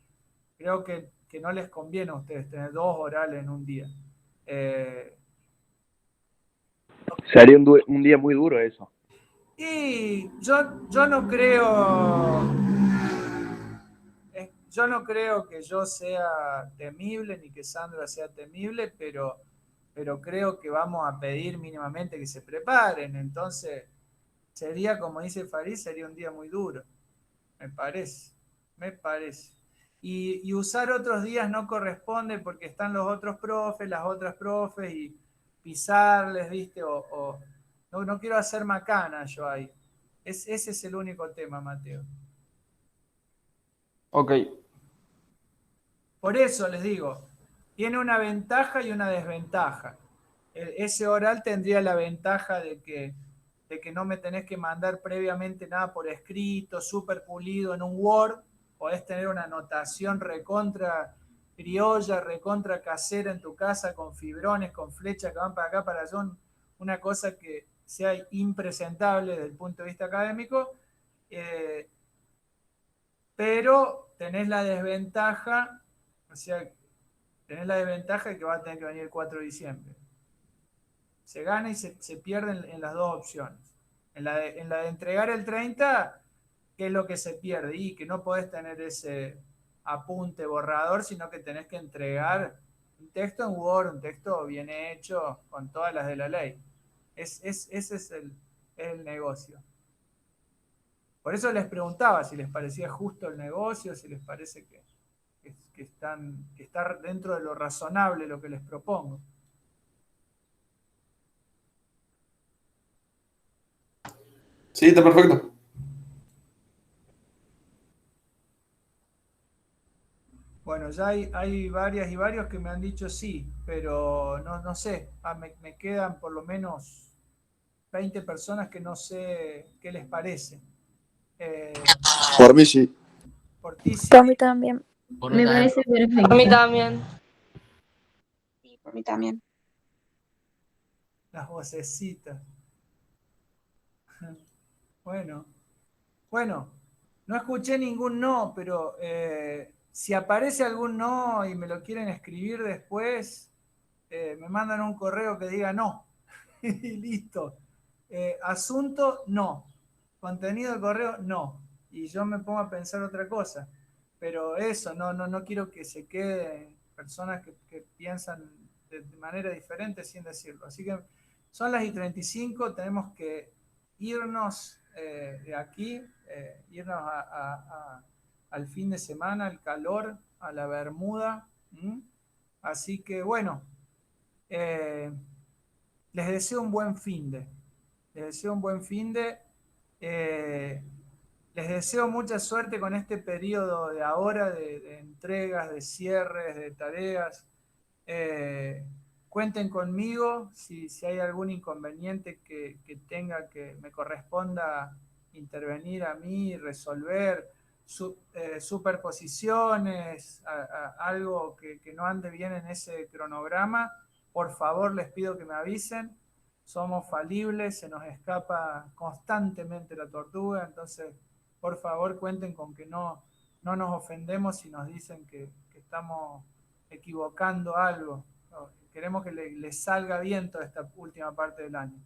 Creo que no les conviene a ustedes tener 2 orales en un día. Sería un día muy duro eso. Y yo no creo... Yo no creo que yo sea temible ni que Sandra sea temible, pero creo que vamos a pedir mínimamente que se preparen. Entonces, sería, como dice Farid, sería un día muy duro. Me parece. Y usar otros días no corresponde porque están los otros profes, las otras profes y pisarles, ¿viste? No quiero hacer macana yo ahí. Ese es el único tema, Mateo. ok. Por eso les digo, tiene una ventaja y una desventaja. Ese oral tendría la ventaja de que no me tenés que mandar previamente nada por escrito, súper pulido en un Word. Podés tener una anotación recontra criolla, recontra casera en tu casa, con fibrones, con flechas que van para acá, para allá. Una cosa que sea impresentable desde el punto de vista académico. Pero tenés la desventaja, o sea, tenés la desventaja de que va a tener que venir el 4 de diciembre. Se gana y se pierde en las dos opciones. En la de entregar el 30, ¿qué es lo que se pierde? Y que no podés tener ese apunte borrador, sino que tenés que entregar un texto en Word, un texto bien hecho, con todas las de la ley. Ese es el negocio. Por eso les preguntaba si les parecía justo el negocio, si les parece que está dentro de lo razonable lo que les propongo. Sí, está perfecto. Bueno, ya hay varias y varios que me han dicho sí, pero no sé, me quedan por lo menos 20 personas que no sé qué les parece. Por mí sí. Por ti sí. Por mí también. Me parece perfecto. A mí también. Sí, por mí también. Las vocecitas. Bueno, no escuché ningún no, pero si aparece algún no y me lo quieren escribir después, me mandan un correo que diga no. Y listo. Asunto, no. Contenido de correo, no. Y yo me pongo a pensar otra cosa. Pero eso, no quiero que se queden personas que piensan de manera diferente sin decirlo. Así que son las 35, tenemos que irnos de aquí, irnos al fin de semana, al calor, a la Bermuda. Así que bueno, les deseo un buen finde. Les deseo un buen finde. Les deseo mucha suerte con este periodo de ahora de entregas, de cierres, de tareas. Cuenten conmigo si hay algún inconveniente que tenga que me corresponda intervenir a mí, resolver superposiciones, algo que no ande bien en ese cronograma. Por favor, les pido que me avisen. Somos falibles, se nos escapa constantemente la tortuga, entonces por favor cuenten con que no nos ofendemos si nos dicen que estamos equivocando algo. Queremos que les salga bien toda esta última parte del año.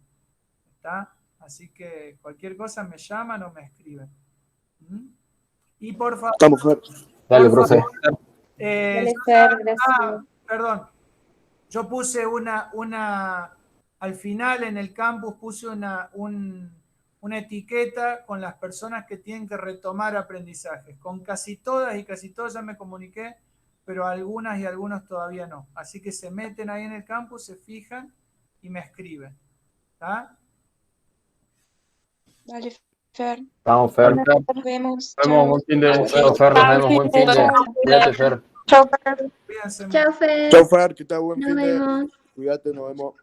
¿Está? Así que cualquier cosa me llaman o me escriben. Y por favor... Estamos fuertes. Dale, profe. Dale, Fer, gracias. Perdón. Yo puse al final en el campus puse una etiqueta con las personas que tienen que retomar aprendizajes. Con casi todas ya me comuniqué, pero algunas y algunos todavía no. Así que se meten ahí en el campus, se fijan y me escriben. ¿Está? Vale, Fer. Vamos, Fer. Nos vemos. Nos vemos, buen fin de. Chao, Fer, nos vemos, buen fin de. Cuídate, Fer. Chao, Fer. Cuídense Chao, Fer. Chau, Fer, que está buen Nos fin de. vemos. Cuídate, nos vemos.